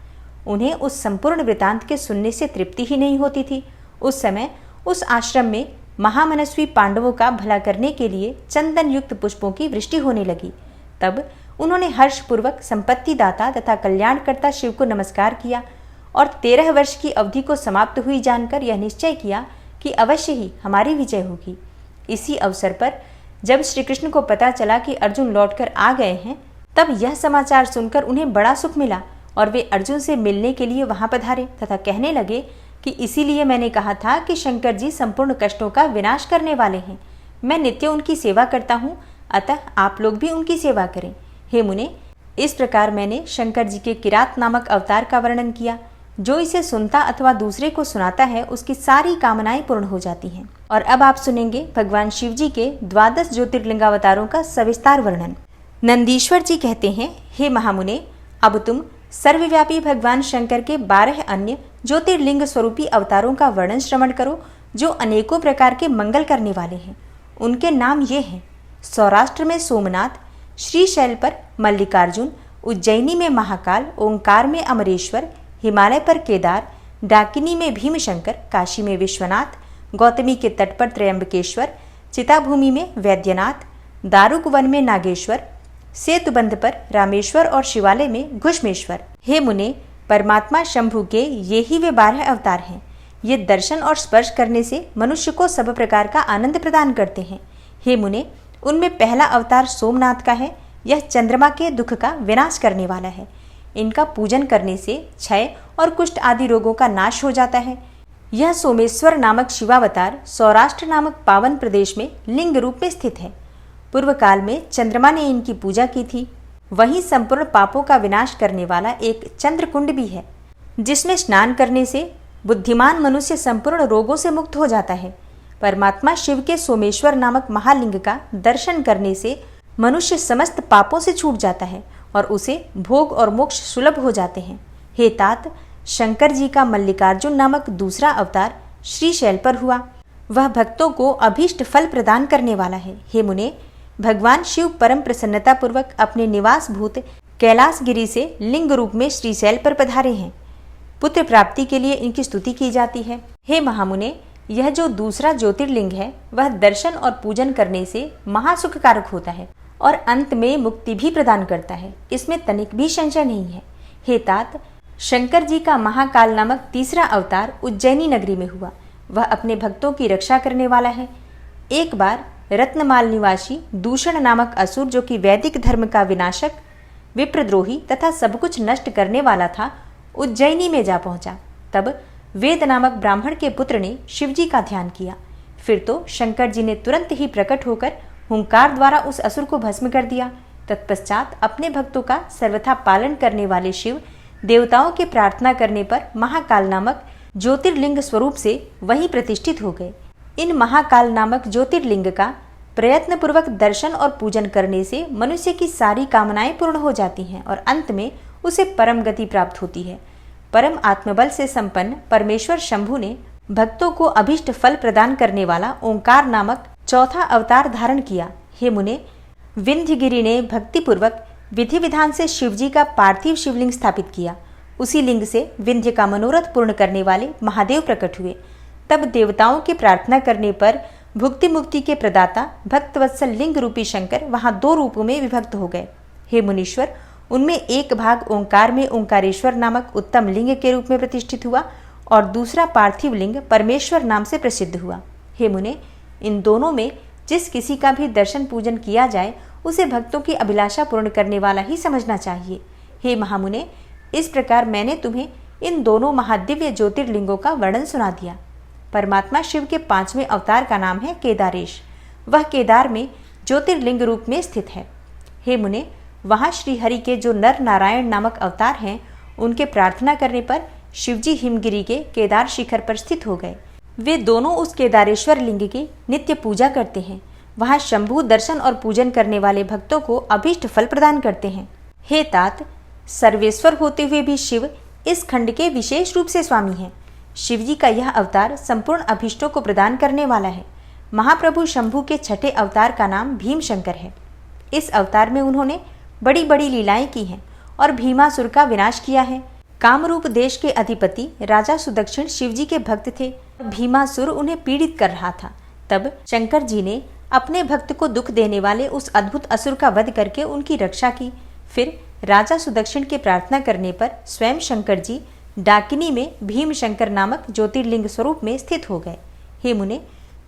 Speaker 2: उन्हें उस संपूर्ण वृतांत के सुनने से तृप्ति ही नहीं होती थी। उस समय उस आश्रम में महामनस्वी पांडवों का भला करने के लिए चंदन युक्त पुष्पों की वृष्टि होने लगी। तब उन्होंने हर्षपूर्वक संपत्ति दाता तथा कल्याणकर्ता शिव को नमस्कार किया और 13 वर्ष की अवधि को समाप्त हुई जानकर यह निश्चय किया कि अवश्य ही हमारी विजय होगी। इसी अवसर पर जब श्री कृष्ण को पता चला कि अर्जुन लौटकर आ गए हैं, तब यह समाचार सुनकर उन्हें बड़ा सुख मिला और वे अर्जुन से मिलने के लिए वहां पधारे तथा कहने लगे कि इसीलिए मैंने कहा था कि शंकर जी संपूर्ण कष्टों का विनाश करने वाले हैं। मैं नित्य उनकी सेवा करता हूँ, अतः आप लोग भी उनकी सेवा करें। हे मुने, इस प्रकार मैंने शंकर जी के किरात नामक अवतार का वर्णन किया। जो इसे सुनता अथवा दूसरे को सुनाता है, उसकी सारी कामनाएं पूर्ण हो जाती हैं। और अब आप सुनेंगे भगवान शिव जी के 12 ज्योतिर्लिंगावतारों का सविस्तार वर्णन। नंदीश्वर जी कहते हैं, हे महामुने, अब तुम सर्वव्यापी भगवान शंकर के 12 अन्य ज्योतिर्लिंग स्वरूपी अवतारों का वर्णन श्रवण करो, जो अनेकों प्रकार के मंगल करने वाले हैं। उनके नाम ये हैं: सौराष्ट्र में सोमनाथ, श्रीशैल पर मल्लिकार्जुन, उज्जैनी में महाकाल, ओंकार में अमरेश्वर, हिमालय पर केदार, डाकिनी में भीमशंकर, काशी में विश्वनाथ, गौतमी के तट पर त्रयंबकेश्वर, चिताभूमि में वैद्यनाथ, दारुक वन में नागेश्वर, सेतुबंध पर रामेश्वर और शिवालय में घुष्मेश्वर। हे मुने, परमात्मा शंभु के ये ही वे 12 अवतार हैं। ये दर्शन और स्पर्श करने से मनुष्य को सब प्रकार का आनंद प्रदान करते हैं। हे मुने, उनमें पहला अवतार सोमनाथ का है। यह चंद्रमा के दुख का विनाश करने वाला है। इनका पूजन करने से क्षय और कुष्ठ आदि रोगों का नाश हो जाता है। यह सोमेश्वर नामक शिवावतार सौराष्ट्र नामक पावन प्रदेश में लिंग रूप में स्थित है। पूर्व काल में चंद्रमा ने इनकी पूजा की थी। वहीं संपूर्ण पापों का विनाश करने वाला एक चंद्रकुंड भी है, जिसमें स्नान करने से बुद्धिमान मनुष्य संपूर्ण रोगों से मुक्त हो जाता है। परमात्मा शिव के सोमेश्वर नामक महालिंग का दर्शन करने से मनुष्य समस्त पापों से छूट जाता है और उसे भोग और मोक्ष सुलभ हो जाते हैं। हे तात, शंकर जी का मल्लिकार्जुन नामक दूसरा अवतार श्रीशैल पर हुआ। वह भक्तों को अभीष्ट फल प्रदान करने वाला है। हे मुने, भगवान शिव परम प्रसन्नता पूर्वक अपने निवास भूत कैलाशगिरी से लिंग रूप में श्रीशैल पर पधारे हैं। पुत्र प्राप्ति के लिए इनकी स्तुति की जाती है। हे महामुने, यह जो दूसरा ज्योतिर्लिंग है वह दर्शन और पूजन करने से महासुख कारक होता है और अंत में मुक्ति भी प्रदान करता है। इसमें तनिक भी संशय नहीं है। हे तात, शंकर जी का महाकाल नामक तीसरा अवतार उज्जैनी नगरी में हुआ। वह अपने भक्तों की रक्षा करने वाला है। एक बार रत्नमाल निवासी दूषण नामक असुर, जो कि वैदिक धर्म का विनाशक, विप्रद्रोही तथा सब कुछ नष्ट करने वाला था, उज्जैनी में जा पहुंचा। तब वेद नामक ब्राह्मण के पुत्र ने शिवजी का ध्यान किया। फिर तो शंकर जी ने तुरंत ही प्रकट होकर हुंकार द्वारा उस असुर को भस्म कर दिया। तत्पश्चात अपने भक्तों का सर्वथा पालन करने वाले शिव देवताओं के प्रार्थना करने पर महाकाल नामक ज्योतिर्लिंग स्वरूप से वहीं प्रतिष्ठित हो गए। इन महाकाल नामक ज्योतिर्लिंग का प्रयत्न पूर्वक दर्शन और पूजन करने से मनुष्य की सारी कामनाएं पूर्ण हो जाती हैं और अंत में उसे परम गति प्राप्त होती है। परम आत्मबल से संपन्न परमेश्वर शंभु ने भक्तों को अभिष्ट फल प्रदान करने वाला ओंकार नामक चौथा अवतार धारण किया। हे मुने, विंध्यगिरि ने भक्तिपूर्वक विधि विधान से शिवजी का पार्थिव शिवलिंग स्थापित किया। उसी लिंग से विंध्य का मनोरथ पूर्ण करने वाले महादेव प्रकट हुए। तब देवताओं की प्रार्थना करने पर भुक्ति मुक्ति के प्रदाता भक्तवत्सल लिंग रूपी शंकर वहां दो रूपों में विभक्त हो गए। हे मुनीश्वर, उनमें एक भाग ओंकार में ओंकारेश्वर नामक उत्तम लिंग के रूप में प्रतिष्ठित हुआ और दूसरा पार्थिव लिंग परमेश्वर नाम से प्रसिद्ध हुआ। हे मुने, इन दोनों में जिस किसी का भी दर्शन पूजन किया जाए उसे भक्तों की अभिलाषा पूर्ण करने वाला ही समझना चाहिए। हे महामुने, इस प्रकार मैंने तुम्हें इन दोनों महादिव्य ज्योतिर्लिंगों का वर्णन सुना दिया। परमात्मा शिव के 5वें अवतार का नाम है केदारेश। वह केदार में ज्योतिर्लिंग रूप में स्थित है। हे मुने, वहाँ श्री हरि के जो नर नारायण नामक अवतार हैं, उनके प्रार्थना करने पर शिवजी हिमगिरी के केदार शिखर पर स्थित हो गए। वे दोनों उस केदारेश्वर लिंग की नित्य पूजा करते हैं। वहाँ शंभु दर्शन और पूजन करने वाले भक्तों को अभीष्ट फल प्रदान करते हैं। हे तात, सर्वेश्वर होते हुए भी शिव इस खंड के विशेष रूप से स्वामी हैं। शिवजी का यह अवतार संपूर्ण अभीष्टों को प्रदान करने वाला है। महाप्रभु शंभु के छठे अवतार का नाम भीमशंकर है। इस अवतार में उन्होंने बड़ी बड़ी लीलाएं की हैं और भीमासुर का विनाश किया है। कामरूप देश के अधिपति राजा सुदक्षिण शिवजी के भक्त थे। भीमासुर उन्हें पीड़ित कर रहा था। तब शंकर जी ने अपने भक्त को दुख देने वाले उस अद्भुत असुर का वध करके उनकी रक्षा की। फिर राजा सुदक्षिण के प्रार्थना करने पर स्वयं शंकर जी डाकिनी में भीमशंकर नामक ज्योतिर्लिंग स्वरूप में स्थित हो गए। हे मुने,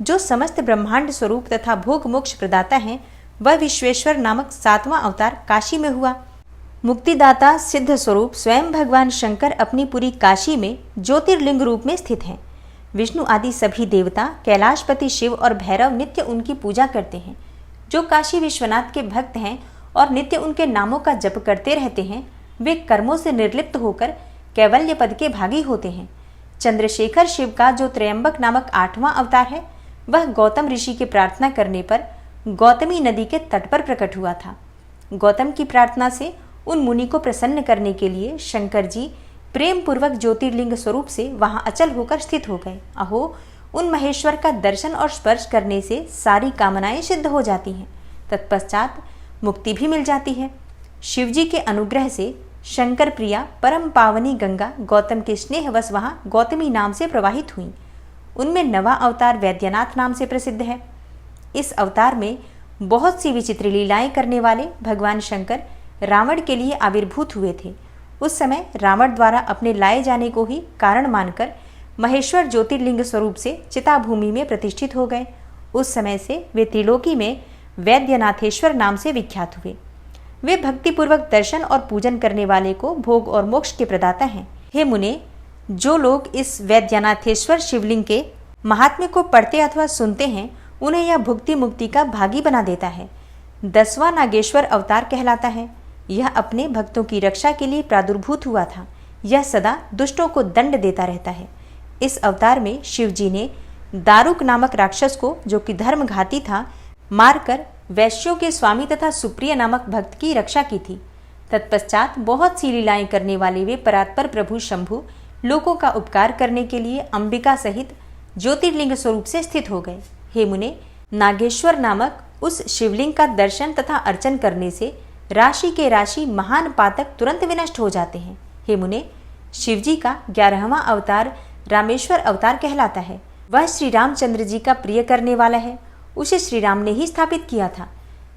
Speaker 2: जो समस्त ब्रह्मांड स्वरूप तथा भोग मोक्ष प्रदाता हैं, वह विश्वेश्वर नामक 7वां अवतार काशी में हुआ। मुक्तिदाता सिद्ध स्वरूप स्वयं भगवान शंकर अपनी पूरी काशी में ज्योतिर्लिंग रूप में स्थित हैं। विष्णु आदि सभी देवता, कैलाशपति शिव और भैरव नित्य उनकी पूजा करते हैं। जो काशी विश्वनाथ के भक्त हैं और नित्य उनके नामों का जप करते रहते हैं, वे कर्मों से निर्लिप्त होकर कैवल्य पद के भागी होते हैं। चंद्रशेखर शिव का जो त्रयंबक नामक 8वां अवतार है, वह गौतम ऋषि के प्रार्थना करने पर गौतमी नदी के तट पर प्रकट हुआ था। गौतम की प्रार्थना से उन मुनि को प्रसन्न करने के लिए शंकर जी प्रेम पूर्वक ज्योतिर्लिंग स्वरूप से वहां अचल होकर स्थित हो गए। अहो, उन महेश्वर का दर्शन और स्पर्श करने से सारी कामनाएं सिद्ध हो जाती हैं। तत्पश्चात मुक्ति भी मिल जाती है। शिवजी के अनुग्रह से शंकर प्रिया परम पावनी गंगा गौतम के स्नेहवश वहां गौतमी नाम से प्रवाहित हुई। उनमें 9वां अवतार वैद्यनाथ नाम से प्रसिद्ध है। इस अवतार में बहुत सी विचित्र लीलाएं करने वाले भगवान शंकर रावण के लिए आविर्भूत हुए थे। उस समय रावण द्वारा अपने लाए जाने को ही कारण मानकर महेश्वर ज्योतिर्लिंग स्वरूप से चिताभूमि में प्रतिष्ठित हो गए। उस समय से वे त्रिलोकी में वैद्यनाथेश्वर नाम से विख्यात हुए। वे भक्तिपूर्वक दर्शन और पूजन करने वाले को भोग और मोक्ष के प्रदाता हैं। हे मुने, जो लोग इस वैद्यनाथेश्वर शिवलिंग के महात्म्य को पढ़ते अथवा सुनते हैं उन्हें यह भुक्ति मुक्ति का भागी बना देता है। 10वां नागेश्वर अवतार कहलाता है। यह अपने भक्तों की रक्षा के लिए प्रादुर्भूत हुआ था। यह सदा दुष्टों को दंड देता रहता है। इस अवतार में शिव जी ने दारुक नामक राक्षस को, जो कि धर्मघाती था, मारकर वैश्यों के स्वामी तथा सुप्रिय नामक भक्त की रक्षा की थी। तत्पश्चात बहुत सी लीलाएं करने वाले वे परात्पर प्रभु शंभु लोगों का उपकार करने के लिए अंबिका सहित ज्योतिर्लिंग स्वरूप से स्थित हो गए। हे मुने, नागेश्वर नामक उस शिवलिंग का दर्शन तथा अर्चन करने से राशि के राशि महान पातक तुरंत विनष्ट हो जाते हैं। हे मुने, शिवजी का 11वां अवतार रामेश्वर अवतार कहलाता है। वह श्री रामचंद्र जी का प्रिय करने वाला है। उसे श्री राम ने ही स्थापित किया था।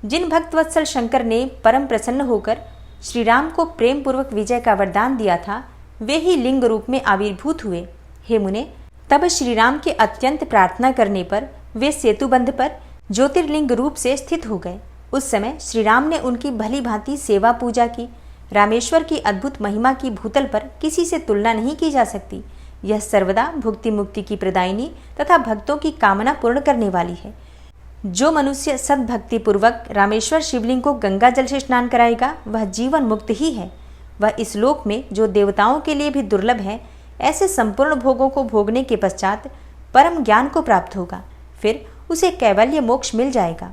Speaker 2: जिन भक्तवत्सल शंकर ने परम प्रसन्न होकर श्री राम को प्रेम पूर्वक विजय का वरदान दिया था, वे ही लिंग रूप में आविर्भूत हुए। हे मुने, तब श्री राम के अत्यंत प्रार्थना करने पर वे सेतुबंध पर ज्योतिर्लिंग रूप से स्थित हो गए। उस समय श्री राम ने उनकी भली भांति सेवा पूजा की। रामेश्वर की अद्भुत महिमा की भूतल पर किसी से तुलना नहीं की जा सकती। यह सर्वदा भुक्ति मुक्ति की प्रदायिनी तथा भक्तों की कामना पूर्ण करने वाली है। जो मनुष्य सद्भक्ति पूर्वक रामेश्वर शिवलिंग को गंगा जल से स्नान कराएगा वह जीवन मुक्त ही है। वह इस लोक में, जो देवताओं के लिए भी दुर्लभ है, ऐसे संपूर्ण भोगों को भोगने के पश्चात परम ज्ञान को प्राप्त होगा। फिर उसे कैवल्य मोक्ष मिल जाएगा।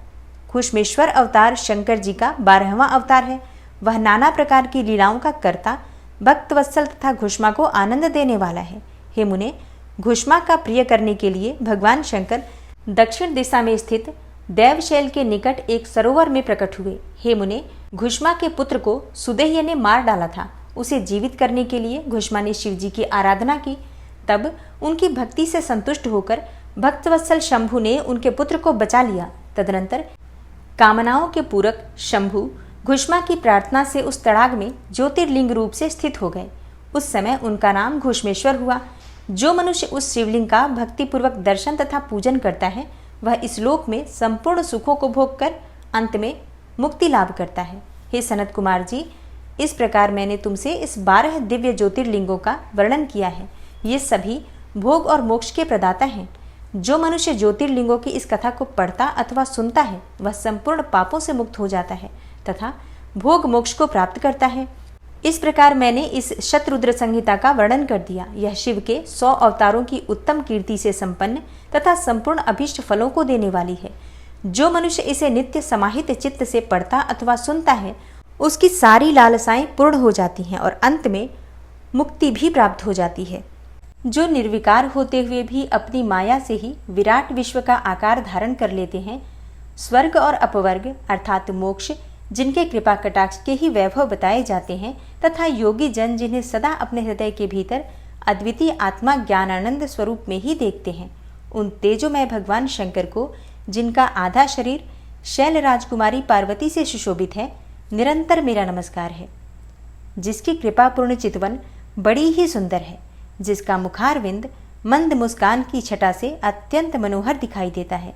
Speaker 2: घुष्मेश्वर अवतार शंकर जी का 12वां अवतार है। वह नाना प्रकार की लीलाओं का कर्ता, भक्तवत्सल तथा घुष्मा को आनंद देने वाला है। हे मुने, घुष्मा का प्रिय करने के लिए भगवान शंकर दक्षिण दिशा में स्थित देवशैल के निकट एक सरोवर में प्रकट हुए। हे मुने, घुष्मा के पुत्र को सुदेह्य ने मार डाला था। उसे जीवित करने के लिए घुष्मा ने शिव जी की आराधना की। तब उनकी भक्ति से संतुष्ट होकर भक्तवत्सल शंभु ने उनके पुत्र को बचा लिया। तदनंतर कामनाओं के पूरक शंभु घुष्मा की प्रार्थना से उस तड़ाग में ज्योतिर्लिंग रूप से स्थित हो गए। उस समय उनका नाम घुष्मेश्वर हुआ। जो मनुष्य उस शिवलिंग का भक्तिपूर्वक दर्शन तथा पूजन करता है वह इस लोक में संपूर्ण सुखों को भोग कर अंत में मुक्ति लाभ करता है। हे सनत कुमार जी, इस प्रकार मैंने तुमसे इस 12 दिव्य ज्योतिर्लिंगों का वर्णन किया है। ये सभी भोग और मोक्ष के प्रदाता हैं। जो मनुष्य ज्योतिर्लिंगों की इस कथा को पढ़ता अथवा सुनता है वह संपूर्ण पापों से मुक्त हो जाता है तथा भोग मोक्ष को प्राप्त करता है। इस प्रकार मैंने इस शतरुद्र संहिता का वर्णन कर दिया। यह शिव के 100 अवतारों की उत्तम कीर्ति से संपन्न तथा संपूर्ण अभीष्ट फलों को देने वाली है। जो मनुष्य इसे नित्य समाहित चित्त से पढ़ता अथवा सुनता है उसकी सारी लालसाएं पूर्ण हो जाती हैं और अंत में मुक्ति भी प्राप्त हो जाती है। जो निर्विकार होते हुए भी अपनी माया से ही विराट विश्व का आकार धारण कर लेते हैं, स्वर्ग और अपवर्ग अर्थात मोक्ष जिनके कृपा कटाक्ष के ही वैभव बताए जाते हैं तथा योगी जन जिन्हें सदा अपने हृदय के भीतर अद्वितीय आत्मा ज्ञानानंद स्वरूप में ही देखते हैं, उन तेजोमय भगवान शंकर को, जिनका आधा शरीर शैल राजकुमारी पार्वती से सुशोभित है, निरंतर मेरा नमस्कार है। जिसकी कृपापूर्ण चितवन बड़ी ही सुंदर है, जिसका मुखारविंद मंद मुस्कान की छटा से अत्यंत मनोहर दिखाई देता है,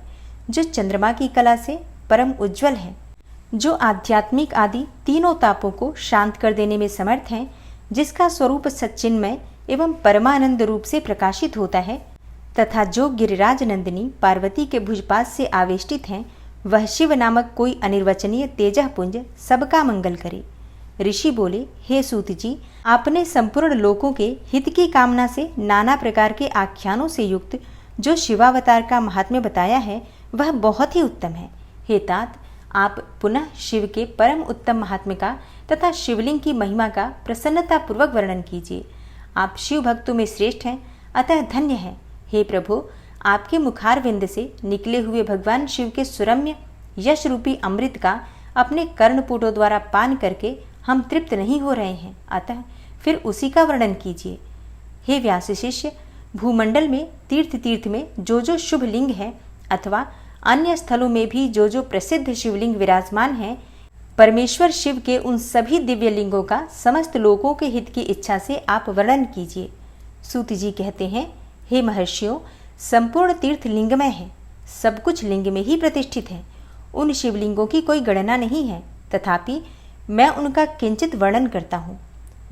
Speaker 2: जो चंद्रमा की कला से परम उज्ज्वल है, जो आध्यात्मिक आदि तीनों तापों को शांत कर देने में समर्थ हैं, जिसका स्वरूप सच्चिन्मय एवं परमानंद रूप से प्रकाशित होता है तथा जो गिरिराज नंदिनी पार्वती के भुजपास से आवेष्टित हैं, वह शिव नामक कोई अनिर्वचनीय तेजः पुंज सबका मंगल करे। ऋषि बोले, हे सूत जी, आपने संपूर्ण लोकों के हित की कामना से नाना प्रकार के आख्यानों से युक्त जो शिवावतार का महात्म्य बताया है वह बहुत ही उत्तम है। हे तात, आप पुनः शिव के परम उत्तम महात्म्य का तथा शिवलिंग की महिमा का प्रसन्नता पूर्वक वर्णन कीजिए। आप शिव भक्तों में श्रेष्ठ हैं, अतः धन्य है। हे प्रभु, आपके मुखारविंद से निकले हुए भगवान शिव के सुरम्य यश रूपी अमृत का अपने कर्णपुटों द्वारा पान करके हम तृप्त नहीं हो रहे हैं, अतः फिर उसी का वर्णन कीजिए। हे व्यास शिष्य, भूमंडल में तीर्थ में जो शुभ लिंग है अथवा अन्य स्थलों में भी जो प्रसिद्ध शिवलिंग विराजमान है, परमेश्वर शिव के उन सभी दिव्य लिंगों का समस्त लोगों के हित की इच्छा से आप वर्णन कीजिए। सूत जी कहते हैं, हे महर्षियों, संपूर्ण तीर्थ लिंगमय है, सब कुछ लिंग में ही प्रतिष्ठित है। उन शिवलिंगों की कोई गणना नहीं है, तथापि मैं उनका किंचित वर्णन करता हूँ।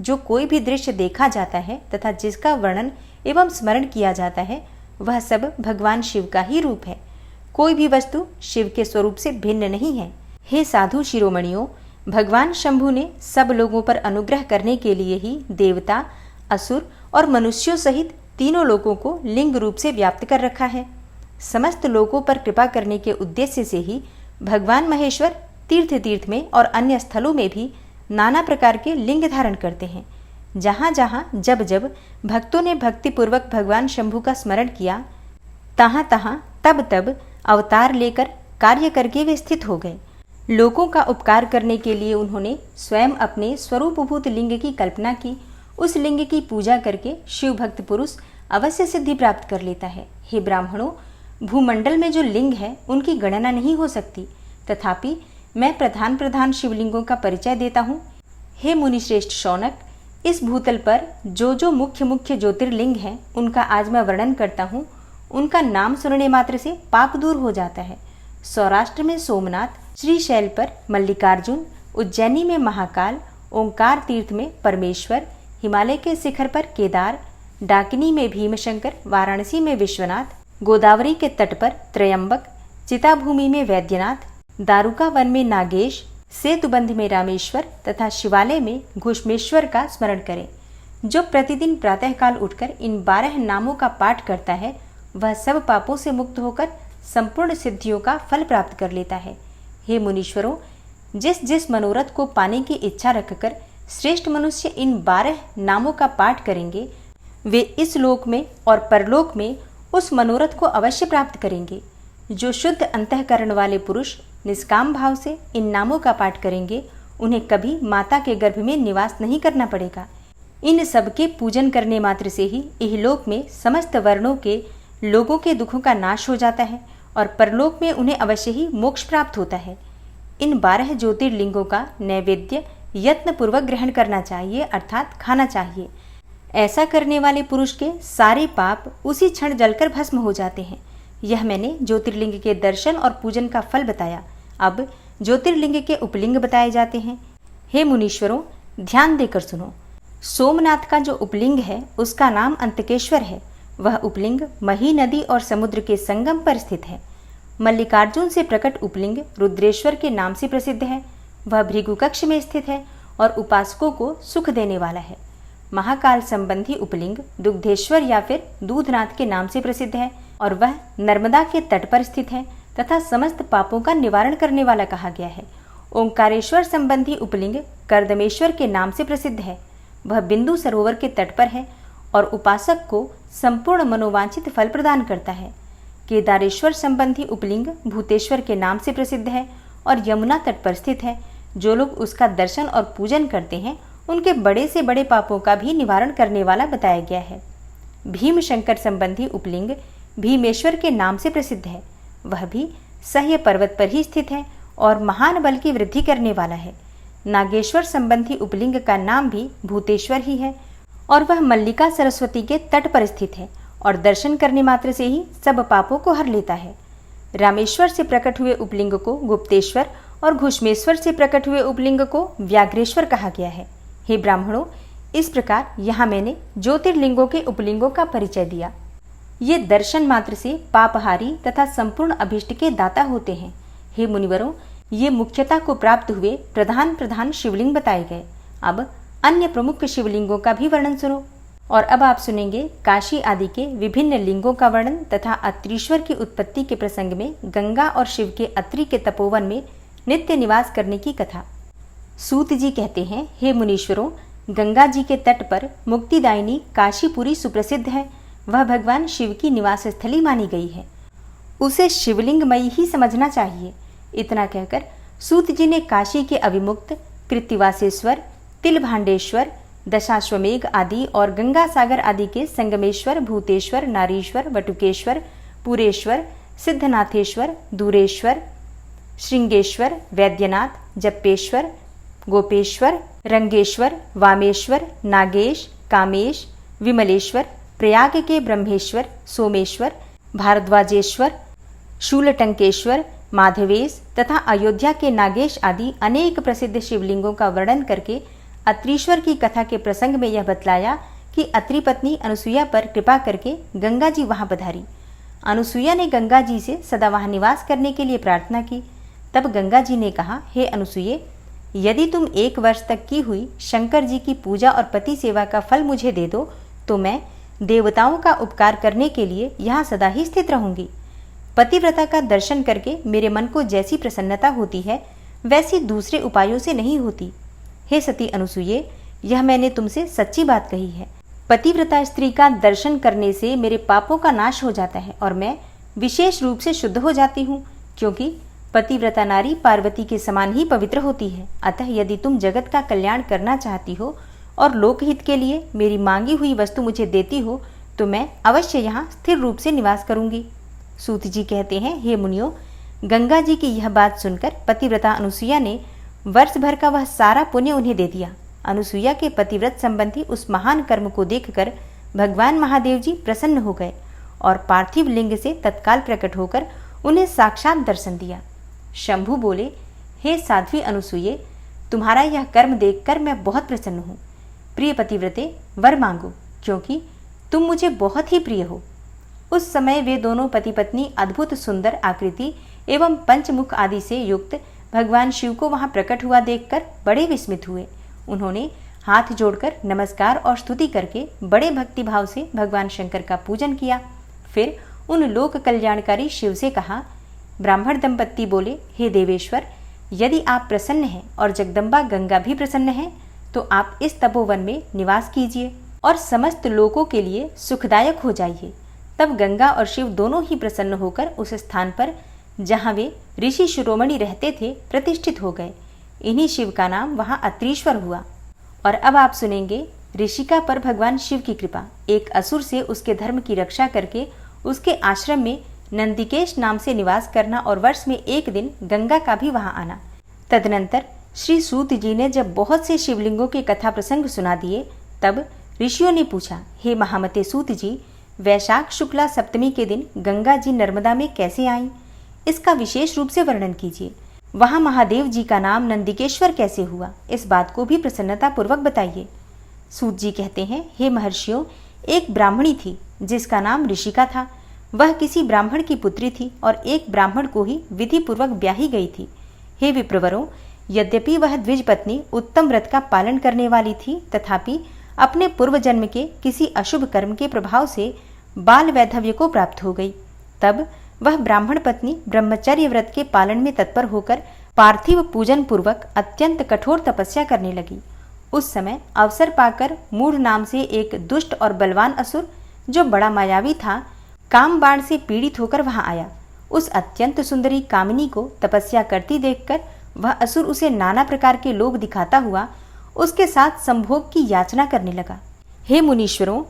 Speaker 2: जो कोई भी दृश्य देखा जाता है तथा जिसका वर्णन एवं स्मरण किया जाता है वह सब भगवान शिव का ही रूप है। कोई भी वस्तु शिव के स्वरूप से भिन्न नहीं है। हे साधु शिरोमणियों, भगवान शंभु ने सब लोगों पर अनुग्रह करने के लिए ही देवता, असुर और मनुष्यों सहित तीनों लोगों को लिंग रूप से व्याप्त कर रखा है। समस्त लोगों पर कृपा करने के उद्देश्य से ही भगवान महेश्वर तीर्थ में और अन्य स्थलों में भी नाना प्रकार के लिंग धारण करते हैं। जहाँ जहाँ जब जब भक्तों ने भक्तिपूर्वक भगवान शंभु का स्मरण किया, तहाँ तहाँ तब तब अवतार लेकर कार्य करके वे स्थित हो गए। लोगों का उपकार करने के लिए उन्होंने स्वयं अपने स्वरूपभूत लिंग की कल्पना की। उस लिंग की पूजा करके शिव भक्त पुरुष अवश्य सिद्धि प्राप्त कर लेता है। हे ब्राह्मणों, भूमंडल में जो लिंग है उनकी गणना नहीं हो सकती, तथापि मैं प्रधान शिवलिंगों का परिचय देता हूँ। हे मुनिश्रेष्ठ शौनक, इस भूतल पर जो मुख्य ज्योतिर्लिंग हैं उनका आज मैं वर्णन करता हूँ। उनका नाम सुनने मात्र से पाप दूर हो जाता है। सौराष्ट्र में सोमनाथ, श्रीशैल पर मल्लिकार्जुन, उज्जैनी में महाकाल, ओंकार तीर्थ में परमेश्वर, हिमालय के शिखर पर केदार, डाकिनी में भीमशंकर, वाराणसी में विश्वनाथ, गोदावरी के तट पर त्रयंबक, चिताभूमि में वैद्यनाथ, दारुका वन में नागेश, सेतुबंध में रामेश्वर तथा शिवालय में घुष्मेश्वर का स्मरण करें। जो प्रतिदिन प्रातःकाल उठकर इन 12 नामों का पाठ करता है वह सब पापों से मुक्त होकर संपूर्ण सिद्धियों का फल प्राप्त कर लेता है। हे मुनीश्वरों, जिस मनोरथ को पाने की इच्छा रखकर श्रेष्ठ मनुष्य इन 12 नामों का पाठ करेंगे, वे इस लोक में और परलोक में उस मनोरथ को अवश्य प्राप्त करेंगे। जो शुद्ध अंतःकरण वाले पुरुष निष्काम भाव से इन नामों का पाठ करेंगे, उन्हें कभी माता के गर्भ में निवास नहीं करना पड़ेगा। इन सबके पूजन करने मात्र से ही इहलोक में समस्त वर्णों के लोगों के दुखों का नाश हो जाता है और परलोक में उन्हें अवश्य ही मोक्ष प्राप्त होता है। इन 12 ज्योतिर्लिंगों का नैवेद्य यत्नपूर्वक ग्रहण करना चाहिए, अर्थात खाना चाहिए। ऐसा करने वाले पुरुष के सारे पाप उसी क्षण जलकर भस्म हो जाते हैं। यह मैंने ज्योतिर्लिंग के दर्शन और पूजन का फल बताया। अब ज्योतिर्लिंग के उपलिंग बताए जाते हैं। हे मुनीश्वरों, ध्यान देकर सुनो। सोमनाथ का जो उपलिंग है उसका नाम अंतकेश्वर है। वह उपलिंग मही नदी और समुद्र के संगम पर स्थित है। मल्लिकार्जुन से प्रकट उपलिंग रुद्रेश्वर के नाम से प्रसिद्ध है। वह भृगु कक्ष में स्थित है और उपासकों को सुख देने वाला है। महाकाल संबंधी उपलिंग दुग्धेश्वर या फिर दूधनाथ के नाम से प्रसिद्ध है और वह नर्मदा के तट पर स्थित है तथा समस्त पापों का निवारण करने वाला कहा गया है। ओंकारेश्वर संबंधी उपलिंग कर्दमेश्वर के नाम से प्रसिद्ध है। वह बिंदु सरोवर के तट पर है और उपासक को संपूर्ण मनोवांछित फल प्रदान करता है। केदारेश्वर संबंधी उपलिंग भूतेश्वर के नाम से प्रसिद्ध है और यमुना तट पर स्थित है। जो लोग उसका दर्शन और पूजन करते हैं उनके बड़े से बड़े पापों का भी निवारण करने वाला बताया गया है। भीमशंकर संबंधी उपलिंग भीमेश्वर के नाम से प्रसिद्ध है। वह भी सह्य पर्वत पर ही स्थित है और महान बल की वृद्धि करने वाला है। नागेश्वर संबंधी उपलिंग का नाम भी भूतेश्वर ही है और वह मल्लिका सरस्वती के तट पर स्थित है और दर्शन करने मात्र से ही सब पापों को हर लेता है। रामेश्वर से प्रकट हुए उपलिंग को गुप्तेश्वर और घुष्मेश्वर से प्रकट हुए उपलिंग को व्याघ्रेश्वर कहा गया है। हे ब्राह्मणों, इस प्रकार यहाँ मैंने ज्योतिर्लिंगों के उपलिंगों का परिचय दिया। ये दर्शन मात्र से पापहारी तथा संपूर्ण अभिष्ट के दाता होते हैं। हे मुनिवरों, ये मुख्यता को प्राप्त हुए प्रधान शिवलिंग बताए गए। अब अन्य प्रमुख शिवलिंगों का भी वर्णन सुनो। और अब आप सुनेंगे काशी आदि के विभिन्न लिंगों का वर्णन तथा अत्रीश्वर की उत्पत्ति के प्रसंग में गंगा और शिव के अत्रि के तपोवन में नित्य निवास करने की कथा। सूत जी कहते हैं, हे मुनीश्वरों, गंगा जी के तट पर मुक्तिदायिनी काशीपुरी सुप्रसिद्ध है। वह भगवान शिव की निवास स्थली मानी गई है। उसे शिवलिंगमयी ही समझना चाहिए। इतना कहकर सूत जी ने काशी के अविमुक्त कृत्तिवासेश्वर, तिलभांडेश्वर, दशाश्वमेघ आदि और गंगा सागर आदि के संगमेश्वर, भूतेश्वर, नारीश्वर, वटुकेश्वर, पुरेश्वर, सिद्धनाथेश्वर, दूरेश्वर, श्रृंगेश्वर, वैद्यनाथ, जप्पेश्वर, गोपेश्वर, रंगेश्वर, वामेश्वर, नागेश, कामेश, विमलेश्वर, प्रयाग के ब्रह्मेश्वर, सोमेश्वर, भारद्वाजेश्वर, शूलटंकेश्वर, माधवेश तथा अयोध्या के नागेश आदि अनेक प्रसिद्ध शिवलिंगों का वर्णन करके अत्रीश्वर की कथा के प्रसंग में यह बतलाया कि अत्रि पत्नी अनुसुईया पर कृपा करके गंगा जी वहां पधारी। अनुसुईया ने गंगा जी से सदा वहां निवास करने के लिए प्रार्थना की। तब गंगा जी ने कहा, हे अनुसुईये, यदि तुम 1 वर्ष तक की हुई शंकर जी की पूजा और पति सेवा का फल मुझे दे दो तो मैं देवताओं का उपकार करने के लिए यहाँ सदा ही स्थित रहूंगी। पतिव्रता का दर्शन करके मेरे मन को जैसी प्रसन्नता होती है वैसी दूसरे उपायों से नहीं होती। हे सती अनुसुईये, यह मैंने तुमसे सच्ची बात कही है। पतिव्रता स्त्री का दर्शन करने से मेरे पापों का नाश हो जाता है और मैं विशेष रूप से शुद्ध हो जाती हूँ, क्योंकि पतिव्रता नारी पार्वती के समान ही पवित्र होती है। अतः यदि तुम जगत का कल्याण करना चाहती हो और लोकहित के लिए मेरी मांगी हुई वस्तु मुझे देती हो तो मैं अवश्य यहाँ स्थिर रूप से निवास करूंगी। सूत जी कहते हैं, हे मुनियों, गंगा जी की यह बात सुनकर पतिव्रता अनुसुईया ने वर्ष भर का वह सारा पुण्य उन्हें दे दिया। अनुसुईया के पतिव्रत संबंधी उस महान कर्म को देखकर भगवान महादेव जी प्रसन्न हो गए और पार्थिव लिंग से तत्काल प्रकट होकर उन्हें साक्षात दर्शन दिया। शंभु बोले, हे साध्वी अनुसुईये, तुम्हारा यह कर्म देखकर मैं बहुत प्रसन्न हूँ। प्रिय पतिव्रते, वर मांगो, क्योंकि तुम मुझे बहुत ही प्रिय हो। उस समय वे दोनों पति पत्नी अद्भुत सुंदर आकृति एवं पंचमुख आदि से युक्त भगवान शिव को वहां प्रकट हुआ देखकर बड़े विस्मित हुए। उन्होंने हाथ जोड़कर नमस्कार और स्तुति करके बड़े भक्ति भाव से भगवान शंकर का पूजन किया। फिर उन लोक कल्याणकारी शिव से कहा। ब्राह्मण दंपत्ति बोले, हे देवेश्वर, यदि आप प्रसन्न हैं और जगदम्बा गंगा भी प्रसन्न है तो आप इस तपोवन में निवास कीजिए और समस्त लोकों के लिए सुखदायक हो जाइए। तब गंगा और शिव दोनों ही प्रसन्न होकर उस स्थान पर जहाँ वे ऋषि शिरोमणि रहते थे प्रतिष्ठित हो गए। इन्हीं शिव का नाम वहाँ अत्रीश्वर हुआ। और अब आप सुनेंगे ऋषिका पर भगवान शिव की कृपा। एक असुर से उसके धर्म की रक्षा करके उसके आश्रम में नंदिकेश नाम से निवास करना और वर्ष में 1 दिन गंगा का भी वहां आना। तदनंतर श्री सूत जी ने जब बहुत से शिवलिंगों के कथा प्रसंग सुना दिए तब ऋषियों ने पूछा, हे महामते सूत जी, वैशाख शुक्ला सप्तमी के दिन गंगा जी नर्मदा में कैसे आईं? इसका विशेष रूप से वर्णन कीजिए। वहां महादेव जी का नाम नंदिकेश्वर कैसे हुआ? इस बात को भी प्रसन्नता पूर्वक बताइए। सूत जी कहते हैं, हे महर्षियों, एक ब्राह्मणी थी जिसका नाम ऋषिका था। वह किसी ब्राह्मण की पुत्री थी और एक ब्राह्मण को ही विधि पूर्वक ब्याही गई थी। हे विप्रवरों, यद्यपि वह द्विज पत्नी उत्तम व्रत का पालन करने वाली थी, तथापि अपने पूर्व जन्म के किसी अशुभ कर्म के प्रभाव से बाल वैधव्य को प्राप्त हो गई। तब वह ब्राह्मण पत्नी ब्रह्मचर्य व्रत के पालन में तत्पर होकर पार्थिव पूजन पूर्वक अत्यंत कठोर तपस्या करने लगी। उस समय अवसर पाकर मूढ़ नाम से एक दुष्ट और बलवान असुर, जो बड़ा मायावी था, काम बाण से पीड़ित होकर वहां आया। उस अत्यंत सुंदरी कामिनी को तपस्या करती देखकर वह असुर उसे नाना प्रकार के लोभ दिखाता हुआ उसके साथ संभोग की याचना करने लगा। हे मुनीश्वरों,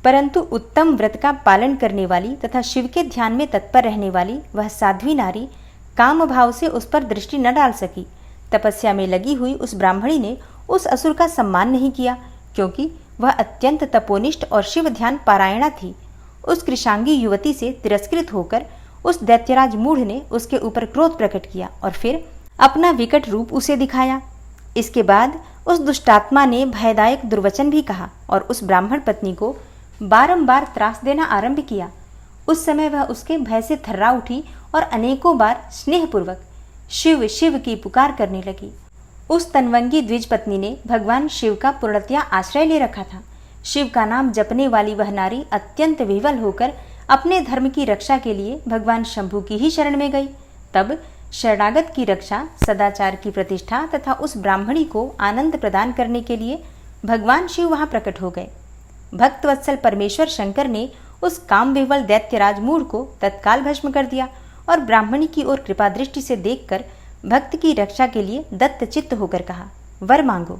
Speaker 2: परंतु उत्तम व्रत का पालन करने वाली तथा शिव के ध्यान में तत्पर रहने वाली वह साध्वी नारी काम भाव से उस पर दृष्टि न डाल सकी। तपस्या में लगी हुई उस ब्राह्मणी ने उस असुर का सम्मान नहीं किया, क्योंकि वह अत्यंत तपोनिष्ठ और शिव ध्यान पारायणा थी। उस कृशांगी युवती से तिरस्कृत होकर उस दैत्यराज मूढ़ ने उसके ऊपर क्रोध प्रकट किया और फिर अपना विकट रूप उसे दिखाया। इसके बाद उस दुष्टात्मा ने भयदायक दुर्वचन भी कहा और उस ब्राह्मण पत्नी को बारंबार त्रास देना आरंभ किया। उस समय वह उसके भय से थर्रा उठी और अनेकों बार स्नेहपूर्वक शिव शिव की पुकार करने लगी। उस तनवंगी द्विज पत्नी ने भगवान शिव का पूर्णतया आश्रय ले रखा था। शिव का नाम जपने वाली वह नारी अत्यंत विह्वल होकर अपने धर्म की रक्षा के लिए भगवान शंभु की ही शरण में गई। तब शरणागत की रक्षा, सदाचार की प्रतिष्ठा तथा उस ब्राह्मणी को आनंद प्रदान करने के लिए भगवान शिव वहां प्रकट हो गए। भक्तवत्सल परमेश्वर शंकर ने उस काम विह्वल दैत्यराज मूढ़ को तत्काल भस्म कर दिया और ब्राह्मणी की ओर कृपा दृष्टि से देखकर भक्त की रक्षा के लिए दत्त चित्त होकर कहा, वर मांगो।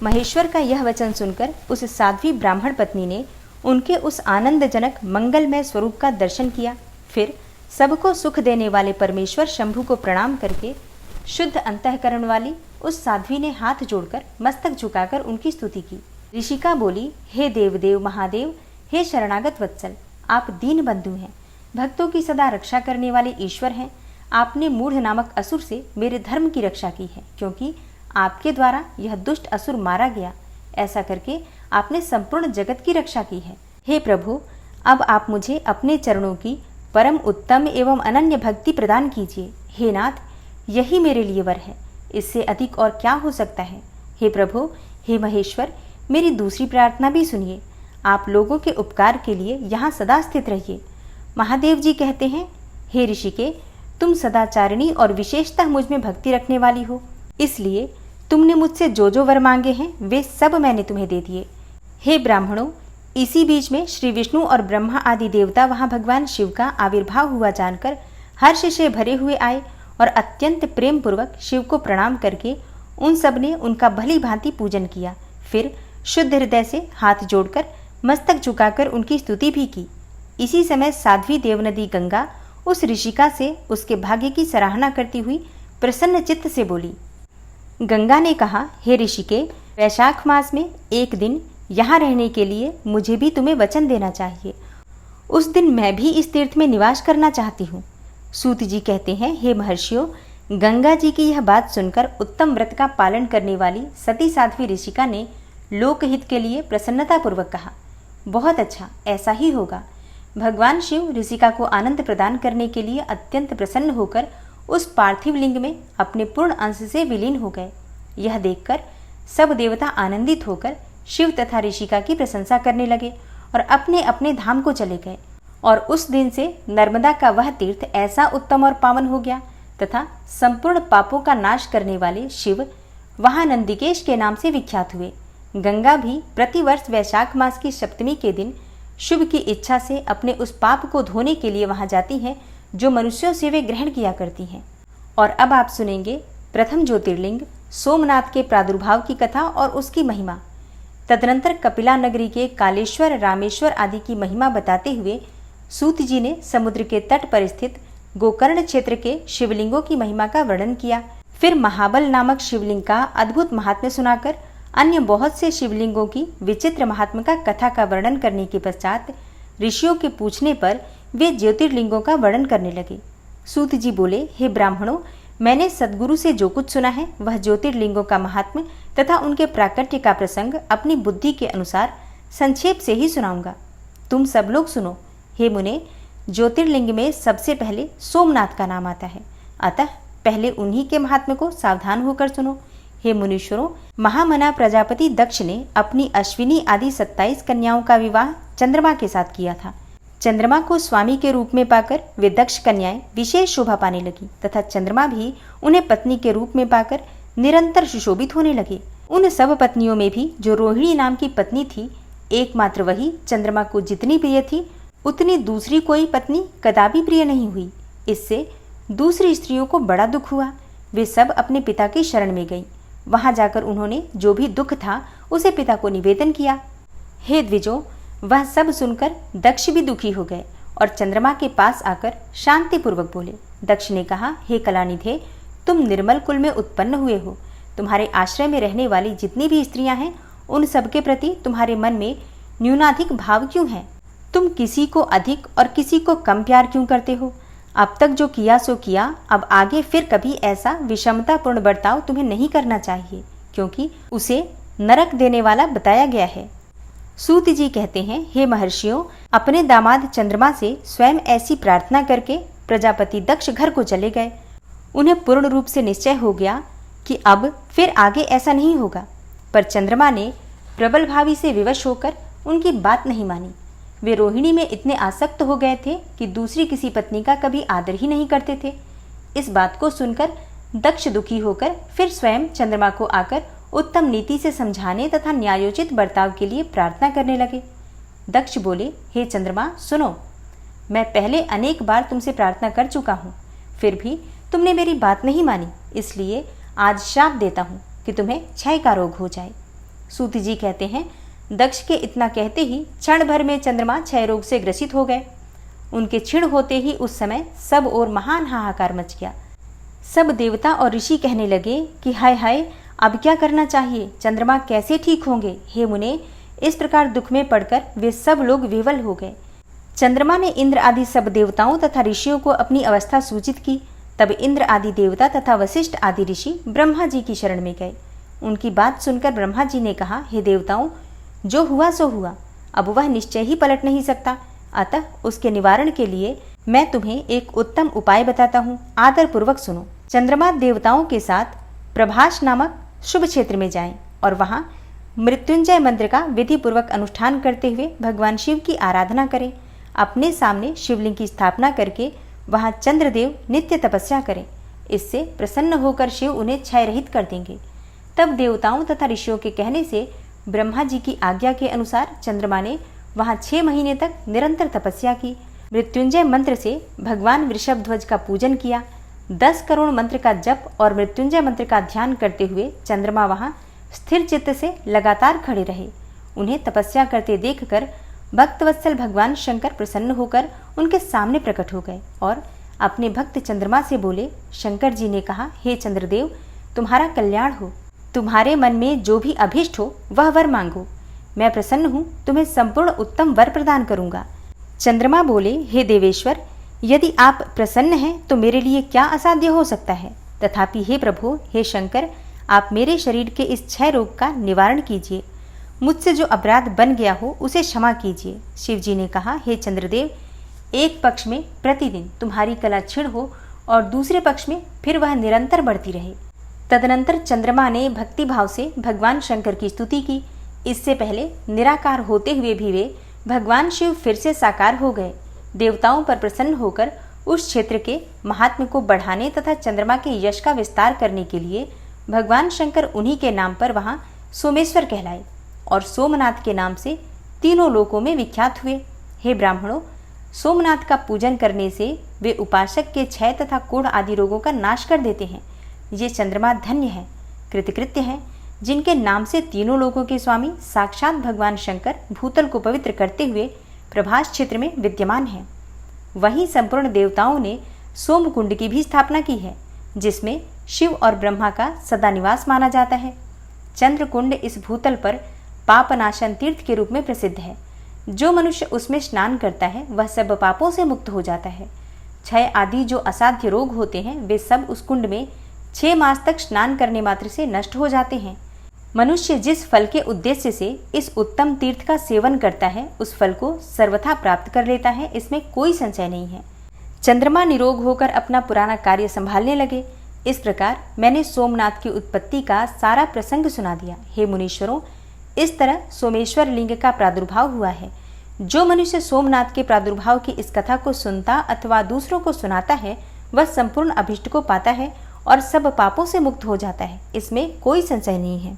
Speaker 2: महेश्वर का यह वचन सुनकर उस साध्वी ब्राह्मण पत्नी ने उनके उस आनंदजनक मंगलमय स्वरूप का दर्शन किया। फिर सबको सुख देने वाले परमेश्वर शंभु को प्रणाम करके शुद्ध अंतःकरण वाली उस साध्वी ने हाथ जोड़कर मस्तक झुकाकर उनकी स्तुति की। ऋषिका बोली, हे देवदेव महादेव, हे शरणागत वत्सल, आप दीन बंधु हैं, भक्तों की सदा रक्षा करने वाले ईश्वर हैं। आपने मूढ़ नामक असुर से मेरे धर्म की रक्षा की है, क्योंकि आपके द्वारा यह दुष्ट असुर मारा गया। ऐसा करके आपने संपूर्ण जगत की रक्षा की है। हे प्रभु, अब आप मुझे अपने चरणों की परम उत्तम एवं अनन्य भक्ति प्रदान कीजिए। हे नाथ, यही मेरे लिए वर है, इससे अधिक और क्या हो सकता है। हे प्रभु, हे महेश्वर, मेरी दूसरी प्रार्थना भी सुनिए। आप लोगों के उपकार के लिए यहाँ सदा स्थित रहिए। महादेव जी कहते हैं, हे ऋषिके, तुम सदाचारिणी और विशेषतः मुझ में भक्ति रखने वाली हो, इसलिए तुमने मुझसे जो जो वर मांगे हैं वे सब मैंने तुम्हें दे दिए। हे ब्राह्मणों, इसी बीच में श्री विष्णु और ब्रह्मा आदि देवता वहां भगवान शिव का आविर्भाव हुआ जानकर हर्ष से भरे हुए आए और अत्यंत प्रेम पूर्वक शिव को प्रणाम करके उन सब ने उनका भली भांति पूजन किया। फिर शुद्ध हृदय से हाथ जोड़कर मस्तक झुकाकर उनकी स्तुति भी की। इसी समय साध्वी देवनदी गंगा उस ऋषिका से उसके भाग्य की सराहना करती हुई प्रसन्न चित्त से बोली। गंगा ने कहा, हे ऋषिके, वैशाख मास में एक दिन यहाँ रहने के लिए मुझे भी तुम्हें वचन देना चाहिए। उस दिन मैं भी इस तीर्थ में निवास करना चाहती हूँ। सूत जी कहते हैं, हे महर्षियों, गंगा जी की यह बात सुनकर उत्तम व्रत का पालन करने वाली सती साध्वी ऋषिका ने लोकहित के लिए प्रसन्नतापूर्वक कहा, बहुत अच्छा, ऐसा ही होगा। भगवान शिव ऋषिका को आनंद प्रदान करने के लिए अत्यंत प्रसन्न होकर उस पार्थिव लिंग में अपने पूर्ण अंश से विलीन हो गए। यह देखकर सब देवता आनंदित होकर शिव तथा ऋषिका की प्रशंसा करने लगे और अपने अपने धाम को चले गए। और उस दिन से नर्मदा का वह तीर्थ ऐसा उत्तम और पावन हो गया तथा संपूर्ण पापों का नाश करने वाले शिव वहां नंदिकेश के नाम से विख्यात हुए। गंगा भी प्रतिवर्ष वैशाख मास की सप्तमी के दिन शिव की इच्छा से अपने उस पाप को धोने के लिए वहां जाती हैं जो मनुष्यों से वे ग्रहण किया करती हैं। और अब आप सुनेंगे प्रथम ज्योतिर्लिंग सोमनाथ के प्रादुर्भाव की कथा और उसकी महिमा। तदनंतर कपिला नगरी के कालेश्वर, रामेश्वर आदि की महिमा बताते हुए सूत जी ने समुद्र के तट पर स्थित गोकर्ण क्षेत्र के शिवलिंगों की महिमा का वर्णन किया। फिर महाबल नामक शिवलिंग का अद्भुत महात्म्य सुनाकर अन्य बहुत से शिवलिंगों की विचित्र महात्म्य का कथा का वर्णन करने के पश्चात ऋषियों के पूछने पर वे ज्योतिर्लिंगों का वर्णन करने लगे। सूत जी बोले, हे ब्राह्मणों, मैंने सद्गुरु से जो कुछ सुना है वह ज्योतिर्लिंगों का महात्म्य तथा उनके प्राकट्य का प्रसंग अपनी बुद्धि के अनुसार संक्षेप से ही सुनाऊंगा। तुम सब लोग सुनो। हे मुने, ज्योतिर्लिंग में सबसे पहले सोमनाथ का नाम आता है, अतः पहले उन्हीं के महात्म्य को सावधान होकर सुनो। हे मुनीश्वरों, महामना प्रजापति दक्ष ने अपनी अश्विनी आदि 27 कन्याओं का विवाह चंद्रमा के साथ किया था। चंद्रमा को स्वामी के रूप में पाकर वे दक्ष कन्याएं विशेष शोभा पाने लगी तथा चंद्रमा भी उन्हें पत्नी के रूप में पाकर निरंतर सुशोभित होने लगे। उन सब पत्नियों में भी जो रोहिणी नाम की पत्नी थी, एकमात्र वही चंद्रमा को जितनी प्रिय थी उतनी दूसरी कोई पत्नी कदापि प्रिय नहीं हुई। इससे दूसरी स्त्रियों को बड़ा दुख हुआ। वे सब अपने पिता की शरण में गईं। वहां जाकर उन्होंने जो भी दुख था उसे पिता को निवेदन किया। हे द्विजों, वह सब सुनकर दक्ष भी दुखी हो गए और चंद्रमा के पास आकर शांतिपूर्वक बोले। दक्ष ने कहा, हे कलानिधे, तुम निर्मल कुल में उत्पन्न हुए हो। तुम्हारे आश्रय में रहने वाली जितनी भी स्त्रियां हैं उन सबके प्रति तुम्हारे मन में न्यूनाधिक भाव क्यों है? तुम किसी को अधिक और किसी को कम प्यार क्यों करते हो? अब तक जो किया सो किया, अब आगे फिर कभी ऐसा विषमतापूर्ण बर्ताव तुम्हें नहीं करना चाहिए, क्योंकि उसे नरक देने वाला बताया गया है। सूत जी कहते हैं, हे महर्षियों, अपने दामाद चंद्रमा से स्वयं ऐसी प्रार्थना करके प्रजापति दक्ष घर को चले गए। उन्हें पूर्ण रूप से निश्चय हो गया कि अब फिर आगे ऐसा नहीं होगा, पर चंद्रमा ने प्रबल भावी से विवश होकर उनकी बात नहीं मानी। वे रोहिणी में इतने आसक्त हो गए थे कि दूसरी किसी पत्नी का कभी आदर ही नहीं करते थे। इस बात को सुनकर दक्ष दुखी होकर फिर स्वयं चंद्रमा को आकर उत्तम नीति से समझाने तथा न्यायोचित बर्ताव के लिए प्रार्थना करने लगे। दक्ष बोले, हे चंद्रमा, सुनो, मैं पहले अनेक बार तुमसे प्रार्थना कर चुका हूँ, फिर भी तुमने मेरी बात नहीं मानी, इसलिए आज शाप देता हूँ कि तुम्हें क्षय का रोग हो जाए। सूत जी कहते हैं, दक्ष के इतना कहते ही क्षण भर में चंद्रमा क्षय रोग से ग्रसित हो गए। उनके क्षीण होते ही उस समय सब ओर महान हाहाकार मच गया। सब देवता और ऋषि कहने लगे कि हाय हाय, अब क्या करना चाहिए? चंद्रमा कैसे ठीक होंगे? हे मुने, इस प्रकार दुख में पड़कर वे सब लोग विवल हो गए। चंद्रमा ने इंद्र आदि सब देवताओं तथा ऋषियों को अपनी अवस्था सूचित की। तब इंद्र आदि देवता तथा वशिष्ठ आदि ऋषि ब्रह्मा जी की शरण में गए। उनकी बात सुनकर ब्रह्मा जी ने कहा, हे देवताओं, जो हुआ सो हुआ, अब वह निश्चय ही पलट नहीं सकता, अतः उसके निवारण के लिए मैं तुम्हें एक उत्तम उपाय बताता हूँ, आदर पूर्वक सुनो। चंद्रमा देवताओं के साथ प्रभास नामक शुभ क्षेत्र में जाएं और वहां मृत्युंजय मंत्र का विधि पूर्वक अनुष्ठान करते हुए भगवान शिव की आराधना करें। अपने सामने शिवलिंग की स्थापना करके वहां चंद्रदेव नित्य तपस्या करें। इससे प्रसन्न होकर शिव उन्हें क्षय रहित कर देंगे। तब देवताओं तथा ऋषियों के कहने से ब्रह्मा जी की आज्ञा के अनुसार चंद्रमा ने वहां 6 महीने तक निरंतर तपस्या की। मृत्युंजय मंत्र से भगवान वृषभध्वज का पूजन किया। 10 करोड़ मंत्र का जप और मृत्युंजय मंत्र का ध्यान करते हुए चंद्रमा वहां स्थिर चित्त से लगातार खड़े रहे। उन्हें तपस्या करते देखकर भक्तवत्सल भगवान शंकर प्रसन्न होकर उनके सामने प्रकट हो गए और अपने भक्त चंद्रमा से बोले। शंकर जी ने कहा, हे चंद्रदेव, तुम्हारा कल्याण हो। तुम्हारे मन में जो भी अभीष्ट हो वह वर मांगो। मैं प्रसन्न हूँ, तुम्हें संपूर्ण उत्तम वर प्रदान करूंगा। चंद्रमा बोले, हे देवेश्वर, यदि आप प्रसन्न हैं तो मेरे लिए क्या असाध्य हो सकता है। तथापि हे प्रभु, हे शंकर, आप मेरे शरीर के इस क्षय रोग का निवारण कीजिए। मुझसे जो अपराध बन गया हो उसे क्षमा कीजिए। शिव जी ने कहा, हे चंद्रदेव, एक पक्ष में प्रतिदिन तुम्हारी कला क्षीण हो और दूसरे पक्ष में फिर वह निरंतर बढ़ती रहे। तदनंतर चंद्रमा ने भक्ति भाव से भगवान शंकर की स्तुति की। इससे पहले निराकार होते हुए भी वे भगवान शिव फिर से साकार हो गए। देवताओं पर प्रसन्न होकर उस क्षेत्र के महात्म्य को बढ़ाने तथा चंद्रमा के यश का विस्तार करने के लिए भगवान शंकर उन्हीं के नाम पर वहां सोमेश्वर कहलाए और सोमनाथ के नाम से तीनों लोकों में विख्यात हुए। हे ब्राह्मणों, सोमनाथ का पूजन करने से वे उपासक के क्षय तथा कोढ़ आदि रोगों का नाश कर देते हैं। ये चंद्रमा धन्य है, कृतकृत्य है, जिनके नाम से तीनों लोकों के स्वामी साक्षात भगवान शंकर भूतल को पवित्र करते हुए प्रभास क्षेत्र में विद्यमान है। वहीं संपूर्ण देवताओं ने सोमकुंड की भी स्थापना की है, जिसमें शिव और ब्रह्मा का सदा निवास माना जाता है। चंद्रकुंड इस भूतल पर पापनाशन तीर्थ के रूप में प्रसिद्ध है। जो मनुष्य उसमें स्नान करता है वह सब पापों से मुक्त हो जाता है। क्षय आदि जो असाध्य रोग होते हैं वे सब उस कुंड में 6 मास तक स्नान करने मात्र से नष्ट हो जाते हैं। मनुष्य जिस फल के उद्देश्य से इस उत्तम तीर्थ का सेवन करता है उस फल को सर्वथा प्राप्त कर लेता है, इसमें कोई संशय नहीं है। चंद्रमा निरोग होकर अपना पुराना कार्य संभालने लगे। इस प्रकार मैंने सोमनाथ की उत्पत्ति का सारा प्रसंग सुना दिया। हे मुनीश्वरों, इस तरह सोमेश्वर लिंग का प्रादुर्भाव हुआ है। जो मनुष्य सोमनाथ के प्रादुर्भाव की इस कथा को सुनता अथवा दूसरों को सुनाता है वह संपूर्ण अभिष्ट को पाता है और सब पापों से मुक्त हो जाता है, इसमें कोई संशय नहीं है।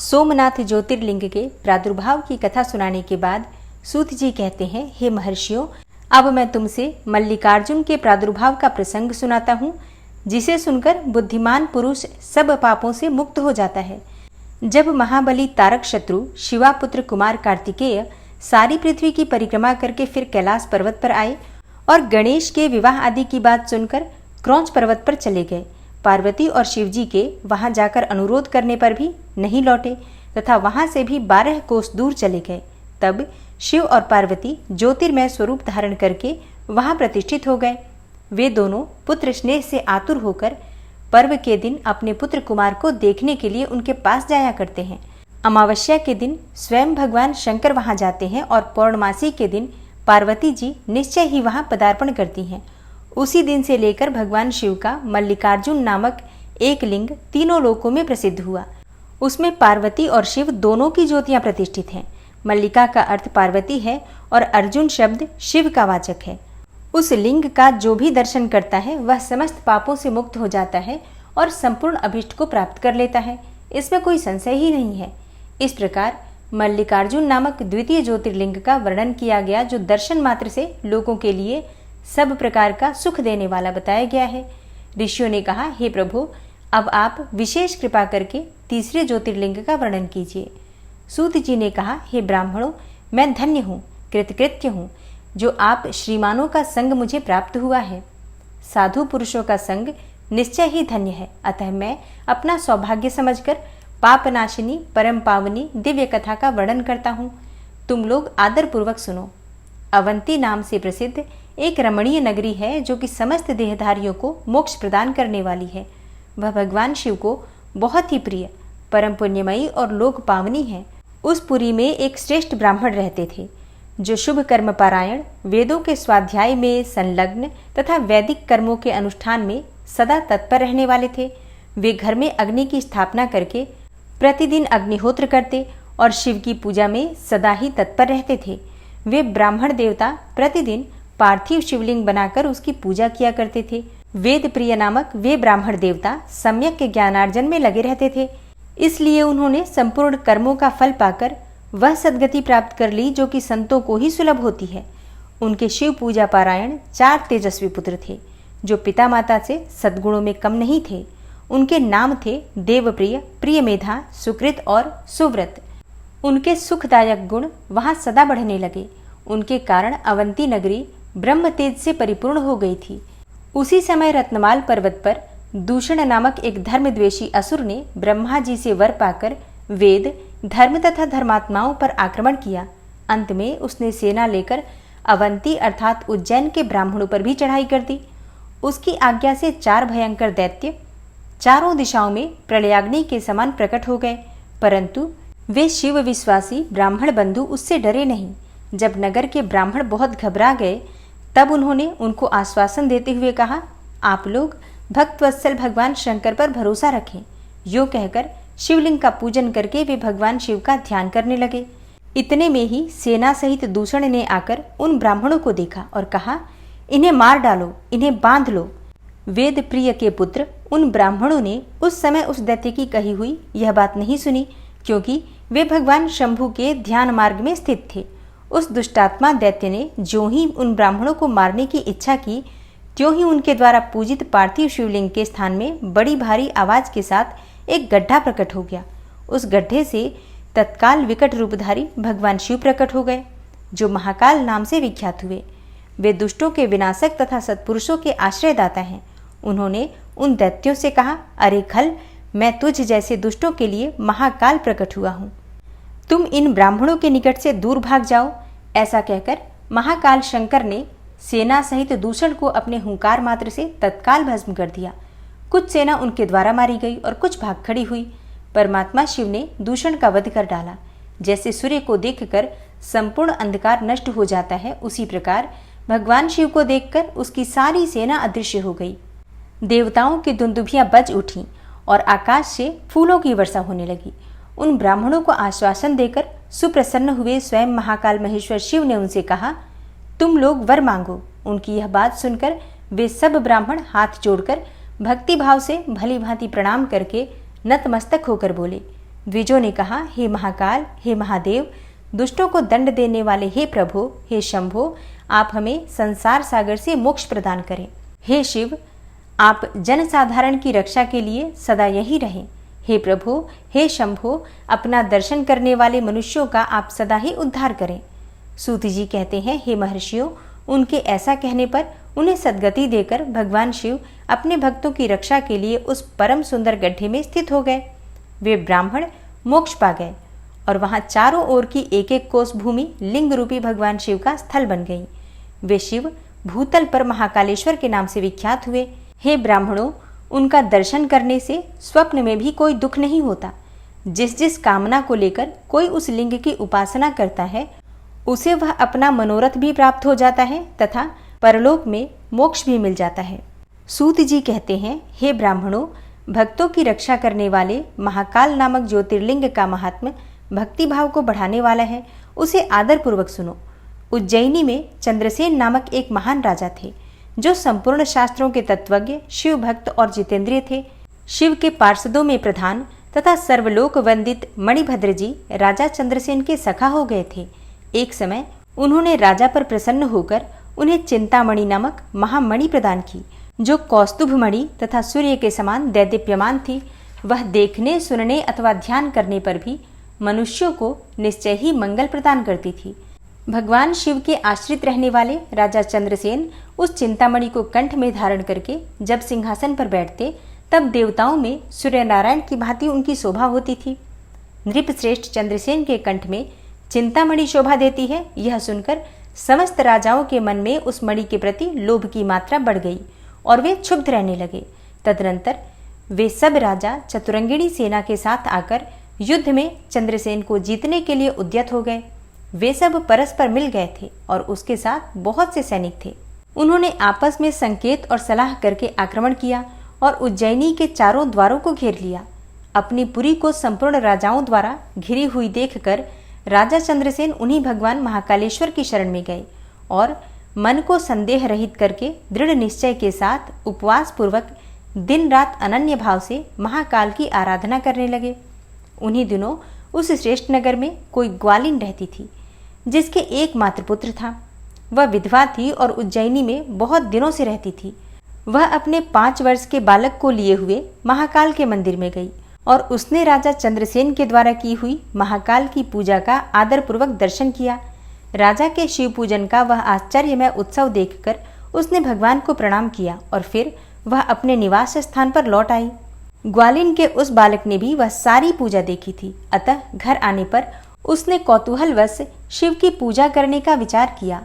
Speaker 2: सोमनाथ ज्योतिर्लिंग के प्रादुर्भाव की कथा सुनाने के बाद सूत जी कहते हैं, हे महर्षियों, अब मैं तुमसे मल्लिकार्जुन के प्रादुर्भाव का प्रसंग सुनाता हूँ, जिसे सुनकर बुद्धिमान पुरुष सब पापों से मुक्त हो जाता है। जब महाबली तारक शत्रु शिवापुत्र कुमार कार्तिकेय सारी पृथ्वी की परिक्रमा करके फिर कैलाश पर्वत पर आए और गणेश के विवाह आदि की बात सुनकर क्रौंच पर्वत पर चले गए, पार्वती और शिवजी के वहां जाकर अनुरोध करने पर भी नहीं लौटे तथा वहां से भी 12 कोस दूर चले गए। तब शिव और पार्वती ज्योतिर्मय स्वरूप धारण करके वहां प्रतिष्ठित हो गए। वे दोनों पुत्र स्नेह से आतुर होकर पर्व के दिन अपने पुत्र कुमार को देखने के लिए उनके पास जाया करते हैं। अमावस्या के दिन स्वयं भगवान शंकर वहां जाते हैं और पौर्णमासी के दिन पार्वती जी निश्चय ही वहां पदार्पण करती हैं। उसी दिन से लेकर भगवान शिव का मल्लिकार्जुन नामक एक लिंग तीनों लोकों में प्रसिद्ध हुआ। उसमें पार्वती और शिव दोनों की ज्योतियां प्रतिष्ठित हैं। मल्लिका का अर्थ पार्वती है और अर्जुन शब्द शिव का वाचक है। उस लिंग का जो भी दर्शन करता है वह समस्त पापों से मुक्त हो जाता है और संपूर्ण अभिष्ट को प्राप्त कर लेता है, इसमें कोई संशय ही नहीं है। इस प्रकार मल्लिकार्जुन नामक द्वितीय ज्योतिर्लिंग का वर्णन किया गया, जो दर्शन मात्र से लोगों के लिए सब प्रकार का सुख देने वाला बताया गया है। ऋषियों ने कहा, हे प्रभु, अब आप विशेष कृपा करके तीसरे ज्योतिर्लिंग का वर्णन कीजिए। सूत जी ने कहा, हे ब्राह्मणों, मैं धन्य हूँ, कृतकृत्य हूँ, जो आप श्रीमानों का संग मुझे प्राप्त हुआ है। साधु पुरुषों का संग निश्चय ही धन्य है, अतः मैं अपना सौभाग्य समझकर पापनाशिनी परम पावनी दिव्य कथा का वर्णन करता हूँ। तुम लोग आदर पूर्वक सुनो। अवंती नाम से प्रसिद्ध एक रमणीय नगरी है, जो कि समस्त देहधारियों को मोक्ष प्रदान करने वाली है। वह भगवान शिव को बहुत ही प्रिय परम पुण्यमयी और लोक पावनी है। उस पुरी में एक श्रेष्ठ ब्राह्मण रहते थे जो शुभ कर्म पारायण, वेदों के स्वाध्याय में संलग्न तथा वैदिक कर्मों के अनुष्ठान में सदा तत्पर रहने वाले थे। वे घर में अग्नि की स्थापना करके प्रतिदिन अग्निहोत्र करते और शिव की पूजा में सदा ही तत्पर रहते थे। वे ब्राह्मण देवता प्रतिदिन पार्थिव शिवलिंग बनाकर उसकी पूजा किया करते थे। वेद प्रिय नामक वे ब्राह्मण देवता सम्यक के ज्ञानार्जन में लगे रहते थे। इसलिए उन्होंने संपूर्ण कर्मों का फल पाकर वह सद्गति प्राप्त कर ली जो कि संतों को ही सुलभ होती है। उनके शिव पूजा पारायण 4 तेजस्वी पुत्र थे जो पिता माता से सद्गुणों में कम नहीं थे। उनके नाम थे देवप्रिय, प्रियमेधा, सुकृत और सुव्रत। उनके सुखदायक गुण वहां सदा बढ़ने लगे। उनके कारण अवंती नगरी ब्रह्म तेज से परिपूर्ण हो गई थी। उसी समय रत्नमाल पर्वत पर दूषण नामक एक धर्मद्वेषी असुर ने ब्रह्मा जी से वर पाकर वेद, धर्म तथा धर्मात्माओं पर आक्रमण किया। अंत में उसने सेना लेकर अवंती अर्थात उज्जैन के ब्राह्मणों पर भी चढ़ाई कर दी। उसकी आज्ञा से 4 भयंकर दैत्य चारों दिशाओं में प्रलयाग्नि के समान प्रकट हो गए, परंतु वे शिव विश्वासी ब्राह्मण बंधु उससे डरे नहीं। जब नगर के ब्राह्मण बहुत घबरा गए तब उन्होंने उनको आश्वासन देते हुए कहा, आप लोग भक्तवत्सल भगवान शंकर पर भरोसा रखें। यो कहकर शिवलिंग का पूजन करके वे भगवान शिव का ध्यान करने लगे। इतने में ही सेना सहित दूषण ने आकर उन ब्राह्मणों को देखा और कहा, इन्हें मार डालो, इन्हें बांध लो। वेद प्रिय के पुत्र उन ब्राह्मणों ने उस समय उस दैत्य की कही हुई यह बात नहीं सुनी, क्योंकि वे भगवान शंभु के ध्यान मार्ग में स्थित थे। उस दुष्टात्मा दैत्य ने जो ही उन ब्राह्मणों को मारने की इच्छा की, त्यों ही उनके द्वारा पूजित पार्थिव शिवलिंग के स्थान में बड़ी भारी आवाज के साथ एक गड्ढा प्रकट हो गया। उस गड्ढे से तत्काल विकट रूपधारी भगवान शिव प्रकट हो गए, जो महाकाल नाम से विख्यात हुए। वे दुष्टों के विनाशक तथा सत्पुरुषों के आश्रयदाता हैं। उन्होंने उन दैत्यों से कहा, अरे खल, मैं तुझ जैसे दुष्टों के लिए महाकाल प्रकट हुआ हूँ, तुम इन ब्राह्मणों के निकट से दूर भाग जाओ। ऐसा कहकर महाकाल शंकर ने सेना सहित दूषण को अपने हुंकार मात्र से तत्काल भस्म कर दिया। कुछ सेना उनके द्वारा मारी गई और कुछ भाग खड़ी हुई। परमात्मा शिव ने दूषण का वध कर डाला। जैसे सूर्य को देखकर संपूर्ण अंधकार नष्ट हो जाता है, उसी प्रकार भगवान शिव को देखकर उसकी सारी सेना अदृश्य हो गई। देवताओं की दुंदुभियां बज उठीं और आकाश से फूलों की वर्षा होने लगी। उन ब्राह्मणों को आश्वासन देकर सुप्रसन्न हुए स्वयं महाकाल महेश्वर शिव ने उनसे कहा, तुम लोग वर मांगो। उनकी यह बात सुनकर वे सब ब्राह्मण हाथ जोड़कर भक्ति भाव से भली भांति प्रणाम करके नतमस्तक होकर बोले। द्विजों ने कहा, हे महाकाल, हे महादेव, दुष्टों को दंड देने वाले हे प्रभु, हे शंभो, आप हमें संसार सागर से मोक्ष प्रदान करें। हे शिव, आप जनसाधारण की रक्षा के लिए सदा यही रहें। हे प्रभु, हे शंभो, अपना दर्शन करने वाले मनुष्यों का आप सदा ही उद्धार करें। सूत जी कहते हैं, हे महर्षियों, उनके ऐसा कहने पर उन्हें सद्गति देकर भगवान शिव अपने भक्तों की रक्षा के लिए उस परम सुंदर गड्ढे में स्थित हो गए। वे ब्राह्मण मोक्ष पा गए और वहां चारों ओर की एक एक कोस भूमि लिंग रूपी भगवान शिव का स्थल बन गई। वे शिव भूतल पर महाकालेश्वर के नाम से विख्यात हुए। हे ब्राह्मणों, उनका दर्शन करने से स्वप्न में भी कोई दुख नहीं होता। जिस जिस कामना को लेकर कोई उस लिंग की उपासना करता है, उसे वह अपना मनोरथ भी प्राप्त हो जाता है तथा परलोक में मोक्ष भी मिल जाता है। सूत जी कहते हैं, हे ब्राह्मणों, भक्तों की रक्षा करने वाले महाकाल नामक ज्योतिर्लिंग का महात्म्य भक्ति भाव को बढ़ाने वाला है। उसे आदरपूर्वक सुनो। उज्जैनी में चंद्रसेन नामक एक महान राजा थे, जो संपूर्ण शास्त्रों के तत्वज्ञ, शिव भक्त और जितेंद्रिय थे। शिव के पार्षदों में प्रधान तथा सर्वलोक वंदित मणिभद्र जी राजा चंद्रसेन के सखा हो गए थे। एक समय उन्होंने राजा पर प्रसन्न होकर उन्हें चिंतामणि नामक महामणि प्रदान की, जो कौस्तुभ मणि तथा सूर्य के समान दैदीप्यमान थी। वह देखने, सुनने अथवा ध्यान करने पर भी मनुष्यों को निश्चय ही मंगल प्रदान करती थी। भगवान शिव के आश्रित रहने वाले राजा चंद्रसेन उस चिंतामणि को कंठ में धारण करके जब सिंहासन पर बैठते, तब देवताओं में सूर्य नारायण की भांति उनकी शोभा होती थी। नृपश्रेष्ठ चंद्रसेन के कंठ में चिंतामणि शोभा देती है, यह सुनकर समस्त राजाओं के मन में उस मणि के प्रति लोभ की मात्रा बढ़ गई और वे क्षुब्ध रहने लगे। तदनंतर वे सब राजा चतुरंगिणी सेना के साथ आकर युद्ध में चंद्रसेन को जीतने के लिए उद्यत हो गए। वे सब परस्पर मिल गए थे और उसके साथ बहुत से सैनिक थे। उन्होंने आपस में संकेत और सलाह करके आक्रमण किया और उज्जैनी के चारों द्वारों को घेर लिया। अपनी पुरी को संपूर्ण राजाओं द्वारा घिरी हुई देखकर राजा चंद्रसेन उन्हीं भगवान महाकालेश्वर की शरण में गए और मन को संदेह रहित करके दृढ़ निश्चय के साथ उपवास पूर्वक दिन रात अनन्य भाव से महाकाल की आराधना करने लगे। उन्हीं दिनों उस श्रेष्ठ नगर में कोई ग्वालिन रहती थी, जिसके एकमात्र पुत्र था। वह विधवा थी और उज्जैनी में बहुत दिनों से रहती थी। वह अपने 5 वर्ष के बालक को लिए हुए महाकाल के मंदिर में गई और उसने राजा चंद्रसेन के द्वारा की हुई महाकाल की पूजा का आदरपूर्वक दर्शन किया। राजा के शिव पूजन का वह आश्चर्यमय उत्सव देखकर उसने भगवान को प्रणाम किया और फिर वह अपने निवास स्थान पर लौट आई। ग्वालिन के उस बालक ने भी वह सारी पूजा देखी थी, अतः घर आने पर उसने कौतूहलवश शिव की पूजा करने का विचार किया।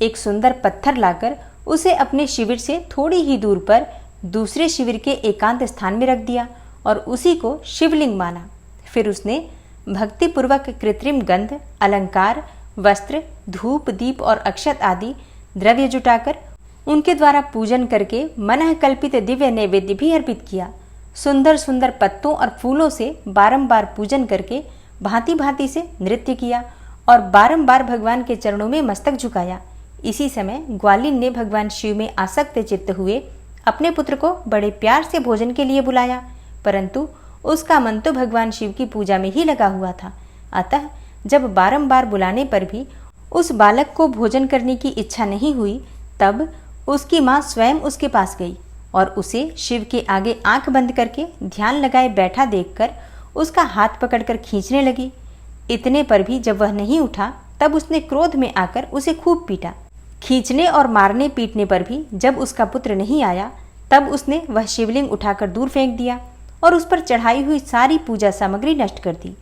Speaker 2: एक सुंदर पत्थर लाकर उसे अपने शिविर से थोड़ी ही दूर पर दूसरे शिविर के एकांत स्थान में रख दिया और उसी को शिवलिंग माना। फिर उसने भक्तिपूर्वक कृत्रिम गंध, अलंकार, वस्त्र, धूप, दीप और अक्षत आदि द्रव्य जुटाकर उनके द्वारा पूजन करके मनः कल्पित दिव्य नैवेद्य भी अर्पित किया। सुंदर सुंदर पत्तों और फूलों से बारंबार पूजन करके भांति भांति से नृत्य किया और बारंबार भगवान के चरणों में मस्तक झुकाया। इसी समय ग्वालिन ने भगवान शिव में आसक्त चित्त हुए अपने पुत्र को बड़े प्यार से भोजन के लिए बुलाया, परंतु उसका मन तो भगवान शिव की पूजा में ही लगा हुआ था। अतः जब बारंबार बुलाने पर भी उस बालक को भोजन करने की इच्छा नहीं हुई, तब उसकी माँ स्वयं उसके पास गई और उसे शिव के आगे आंख बंद करके ध्यान लगाए बैठा देखकर उसका हाथ पकड़कर खींचने लगी। इतने पर भी जब वह नहीं उठा, तब उसने क्रोध में आकर उसे खूब पीटा। खींचने और मारने पीटने पर भी जब उसका पुत्र नहीं आया, तब उसने वह शिवलिंग उठाकर दूर फेंक दिया और उस पर चढ़ाई हुई सारी पूजा सामग्री नष्ट कर दी।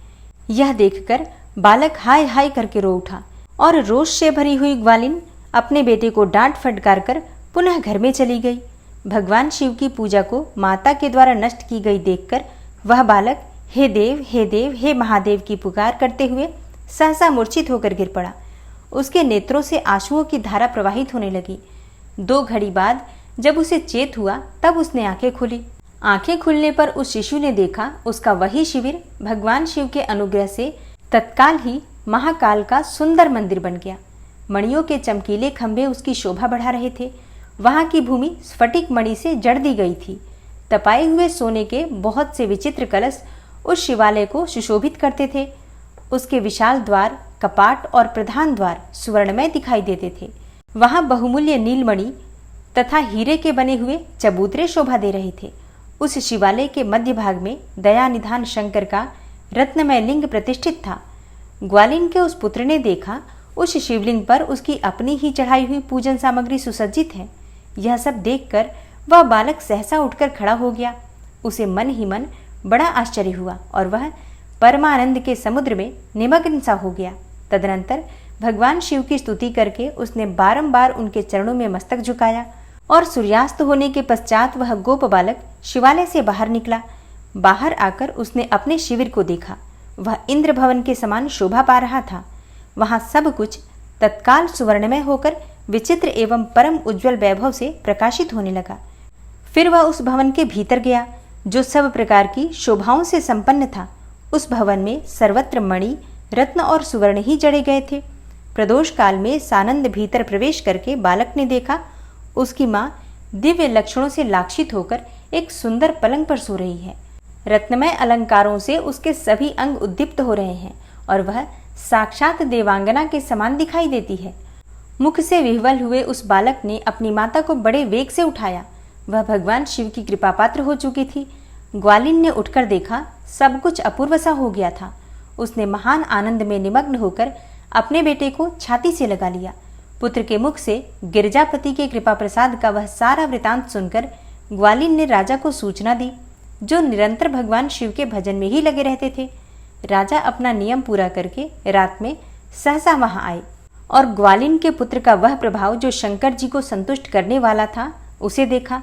Speaker 2: यह देखकर बालक हाय हाय करके रो उठा और रोष से भरी हुई ग्वालिन अपने बेटे को डांट फटकार कर पुनः घर में चली गई। भगवान शिव की पूजा को माता के द्वारा नष्ट की गई देखकर वह बालक हे देव, हे देव, हे महादेव की पुकार करते हुए सहसा मूर्छित होकर गिर पड़ा। उसके नेत्रों से आंसुओं की धारा प्रवाहित होने लगी। 2 घड़ी बाद जब उसे चेत हुआ, तब उसने आंखें खोली। आंखें खुलने पर उस शिशु ने देखा उसका वही शिविर भगवान शिव के अनुग्रह से तत्काल ही महाकाल का सुंदर मंदिर बन गया। मणियों के चमकीले खंभे उसकी शोभा बढ़ा रहे थे। वहां की भूमि स्फटिक मणि से जड़ दी गई थी। तपाए हुए सोने के बहुत से विचित्र कलश उस शिवालय को सुशोभित करते थे। उसके विशाल द्वार, कपाट और प्रधान द्वार सुवर्णमय दिखाई देते थे। वहां बहुमूल्य नीलमणि तथा हीरे के बने हुए चबूतरे शोभा दे रहे थे। उस शिवालय के मध्य भाग में दयानिधान शंकर का रत्नमय लिंग प्रतिष्ठित था। ग्वालिन के उस पुत्र ने देखा उस शिवलिंग पर उसकी अपनी ही चढ़ाई हुई पूजन सामग्री सुसज्जित है। यह सब देखकर वह बालक सहसा उठकर खड़ा हो गया। उसे मन ही मन बड़ा आश्चर्य हुआ और वह परमानंद के समुद्र में निमग्न सा हो गया। तदनंतर भगवान शिव की स्तुति करके उसने बारंबार उनके चरणों में मस्तक झुकाया और सूर्यास्त होने के पश्चात वह गोप बालक शिवालय से बाहर निकला। बाहर आकर उसने अपने शिविर को देखा। वह इंद्र भवन के समान शोभा पा रहा था। वहां सब कुछ तत्काल सुवर्णमय होकर विचित्र एवं परम उज्ज्वल वैभव से प्रकाशित होने लगा। फिर वह उस भवन के भीतर गया जो सब प्रकार की शोभाओं से संपन्न था। उस भवन में सर्वत्र मणि, रत्न और सुवर्ण ही जड़े गए थे। प्रदोष काल में सानंद भीतर प्रवेश करके बालक ने देखा उसकी माँ दिव्य लक्षणों से लाक्षित होकर एक सुंदर पलंग पर सो रही है। रत्नमय अलंकारों से उसके सभी अंग उद्दीप्त हो रहे हैं और वह साक्षात देवांगना के समान दिखाई देती है। मुख से विह्वल हुए उस बालक ने अपनी माता को बड़े वेग से उठाया। वह भगवान शिव की कृपा पात्र हो चुकी थी। ग्वालिन ने उठकर देखा, सब कुछ अपूर्व सा हो गया था। उसने महान आनंद में निमग्न होकर अपने बेटे को छाती से लगा लिया। पुत्र के मुख से गिरजापति के कृपा प्रसाद का वह सारा वृतांत सुनकर ग्वालिन ने राजा को सूचना दी, जो निरंतर भगवान शिव के भजन में ही लगे रहते थे। राजा अपना नियम पूरा करके रात में सहसा वहां आए और ग्वालिन के पुत्र का वह प्रभाव जो शंकर जी को संतुष्ट करने वाला था, उसे देखा।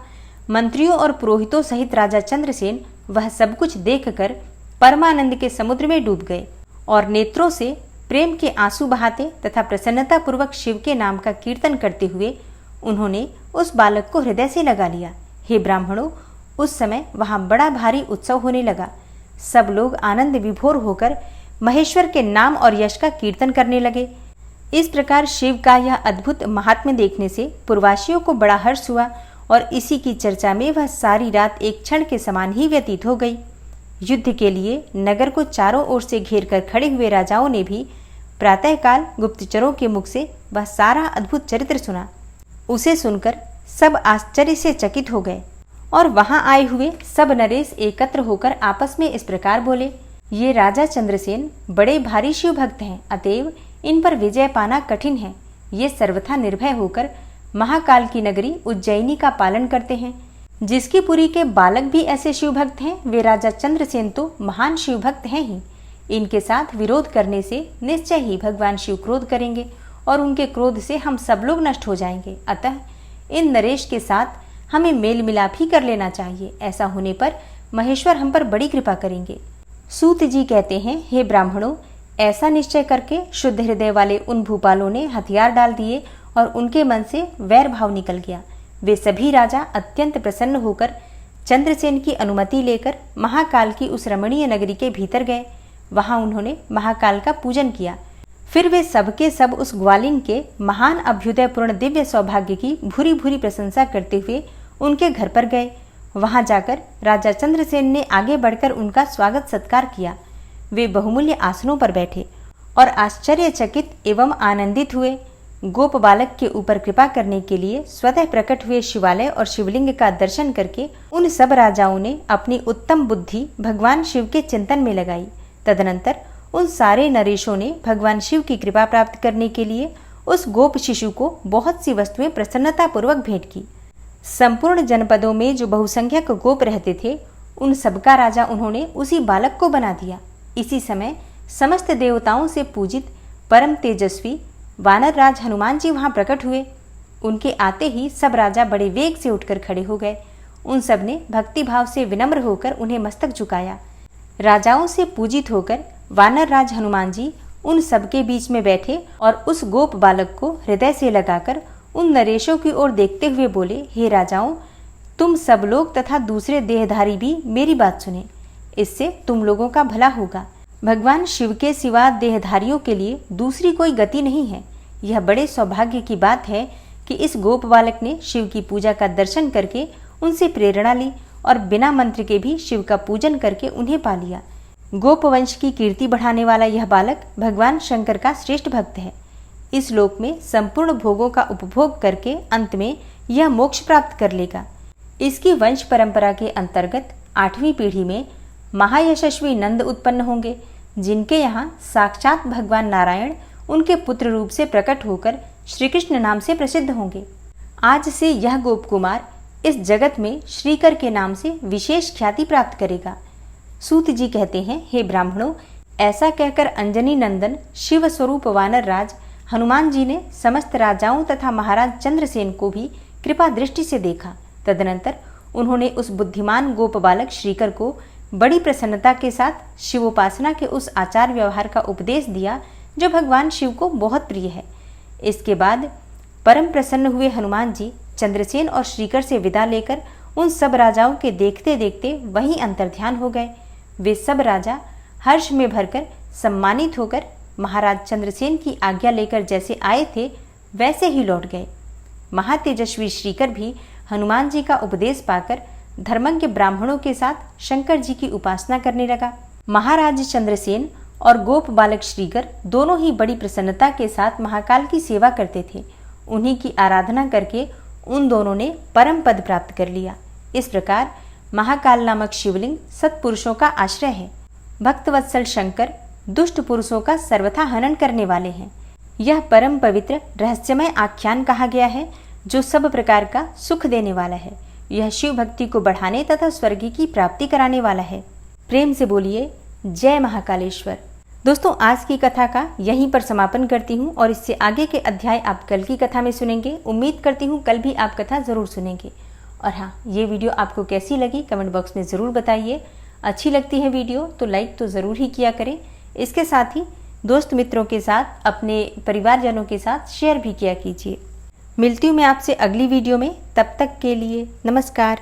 Speaker 2: मंत्रियों और पुरोहितों सहित राजा चंद्रसेन वह सब कुछ देखकर परमानंद के समुद्र में डूब गए और नेत्रों से प्रेम के आंसू बहाते तथा प्रसन्नता पूर्वक शिव के नाम का कीर्तन करते हुए उन्होंने उस बालक को हृदय से लगा लिया। हे ब्राह्मणों, उस समय वहां बड़ा भारी उत्सव होने लगा। सब लोग आनंद विभोर होकर महेश्वर के नाम और यश का कीर्तन करने लगे। इस प्रकार शिव का यह अद्भुत महात्म्य देखने से पूर्ववासियों को बड़ा हर्ष हुआ और इसी की चर्चा में वह सारी रात एक क्षण के समान ही व्यतीत हो गई। युद्ध के लिए नगर को चारों ओर से घेर कर खड़े हुए राजाओं ने भी प्रातःकाल गुप्तचरों के मुख से वह सारा अद्भुत चरित्र सुना। उसे सुनकर सब आश्चर्य से चकित हो गए और वहां आए हुए सब नरेश एकत्र होकर आपस में इस प्रकार बोले, ये राजा चंद्रसेन बड़े भारी शिव भक्त हैं, अतएव इन पर विजय पाना कठिन है। ये सर्वथा निर्भय होकर महाकाल की नगरी उज्जैनी का पालन करते हैं। जिसकी पुरी के बालक भी ऐसे शिव भक्त हैं, वे राजा चंद्रसेन तो महान शिव भक्त हैं ही। इनके साथ विरोध करने से निश्चय ही भगवान शिव क्रोध करेंगे और उनके क्रोध से हम सब लोग नष्ट हो जाएंगे। अतः इन नरेश के साथ हमें मेल मिलाप ही कर लेना चाहिए। ऐसा होने पर महेश्वर हम पर बड़ी कृपा करेंगे। सूत जी कहते हैं, हे ब्राह्मणों, ऐसा निश्चय करके शुद्ध हृदय वाले उन भूपालों ने हथियार डाल दिए और उनके मन से वैर भाव निकल गया। वे सभी राजा अत्यंत प्रसन्न होकर चंद्रसेन की अनुमति लेकर महाकाल की उस रमणीय नगरी के भीतर गए। वहां उन्होंने महाकाल का पूजन किया। फिर वे सबके सब उस ग्वालिन के महान अभ्युदयपूर्ण दिव्य सौभाग्य की भूरी भूरी प्रशंसा करते हुए उनके घर पर गए। वहां जाकर राजा चंद्रसेन ने आगे बढ़कर उनका स्वागत सत्कार किया। वे बहुमूल्य आसनों पर बैठे और आश्चर्यचकित एवं आनंदित हुए। गोप बालक के ऊपर कृपा करने के लिए स्वतः प्रकट हुए शिवालय और शिवलिंग का दर्शन करके उन सब राजाओं ने अपनी उत्तम बुद्धि भगवान शिव के चिंतन में लगाई। तदनंतर उन सारे नरेशों ने भगवान शिव की कृपा प्राप्त करने के लिए उस गोप शिशु को बहुत सी वस्तुएं प्रसन्नता पूर्वक भेंट की। संपूर्ण जनपदों में जो बहुसंख्यक गोप रहते थे, उन सबका राजा उन्होंने उसी बालक को बना दिया। इसी समय समस्त देवताओं से पूजित परम तेजस्वी वानर राज हनुमान जी वहां प्रकट हुए। उनके आते ही सब राजा बड़े वेग से उठकर खड़े हो गए। उन सब ने भक्ति भाव से विनम्र होकर उन्हें मस्तक झुकाया। राजाओं से पूजित होकर वानर राज हनुमान जी उन सबके बीच में बैठे और उस गोप बालक को हृदय से लगाकर उन नरेशों की ओर देखते हुए बोले, हे राजाओं, तुम सब लोग तथा दूसरे देहधारी भी मेरी बात सुने। इससे तुम लोगों का भला होगा। भगवान शिव के सिवा देहधारियों के लिए दूसरी कोई गति नहीं है। यह बड़े सौभाग्य की बात है कि इस गोप बालक ने शिव की पूजा का दर्शन करके उनसे प्रेरणा ली और बिना मंत्र के भी शिव का पूजन करके उन्हें पा लिया। गोप वंश की कीर्ति बढ़ाने वाला यह बालक भगवान शंकर का श्रेष्ठ भक्त है। इस लोक में संपूर्ण भोगों का उपभोग करके अंत में यह मोक्ष प्राप्त कर लेगा। इसकी वंश परंपरा के अंतर्गत 8वीं पीढ़ी में महायशस्वी नंद उत्पन्न होंगे, जिनके यहाँ साक्षात भगवान नारायण उनके पुत्र रूप से प्रकट होकर श्री कृष्ण नाम से प्रसिद्ध होंगे। आज से यह गोप कुमार इस जगत में श्रीकर के नाम से विशेष ख्याति प्राप्त करेगा। सूत जी कहते हैं, हे ब्राह्मणों, ऐसा कहकर अंजनी नंदन शिव स्वरूप वानर राज हनुमान जी ने समस्त राजाओं तथा महाराज चंद्रसेन को भी कृपा दृष्टि से देखा। तदनंतर उन्होंने उस बुद्धिमान गोप बालक श्रीकर को बड़ी प्रसन्नता के साथ शिवोपासना के उस आचार व्यवहार का उपदेश दिया जो भगवान शिव को बहुत प्रिय है। इसके बाद परम प्रसन्न हुए हनुमान जी चंद्रसेन और श्रीकर से विदा लेकर उन सब राजाओं के देखते देखते वहीं अंतर्ध्यान हो गए। वे सब राजा हर्ष में भरकर सम्मानित होकर महाराज चंद्रसेन की आज्ञा लेकर जैसे आए थे वैसे ही लौट गए। महातेजस्वी श्रीकर भी हनुमान जी का उपदेश पाकर धर्मज्ञ ब्राह्मणों के साथ शंकर जी की उपासना करने लगा। महाराज चंद्रसेन और गोप बालक श्रीकर दोनों ही बड़ी प्रसन्नता के साथ महाकाल की सेवा करते थे। उन्हीं की आराधना करके उन दोनों ने परम पद प्राप्त कर लिया। इस प्रकार महाकाल नामक शिवलिंग सत्पुरुषों का आश्रय है। भक्तवत्सल शंकर दुष्ट पुरुषों का सर्वथा हनन करने वाले हैं। यह परम पवित्र रहस्यमय आख्यान कहा गया है जो सब प्रकार का सुख देने वाला है। यह शिव भक्ति को बढ़ाने तथा स्वर्ग की प्राप्ति कराने वाला है। प्रेम से बोलिए जय महाकालेश्वर। दोस्तों, आज की कथा का यहीं पर समापन करती हूँ और इससे आगे के अध्याय आप कल की कथा में सुनेंगे। उम्मीद करती हूँ कल भी आप कथा जरूर सुनेंगे और हाँ, ये वीडियो आपको कैसी लगी कमेंट बॉक्स में ज़रूर बताइए। अच्छी लगती है वीडियो तो लाइक तो ज़रूर ही किया करें। इसके साथ ही दोस्त मित्रों के साथ, अपने परिवारजनों के साथ शेयर भी किया कीजिए। मिलती हूँ मैं आपसे अगली वीडियो में, तब तक के लिए नमस्कार।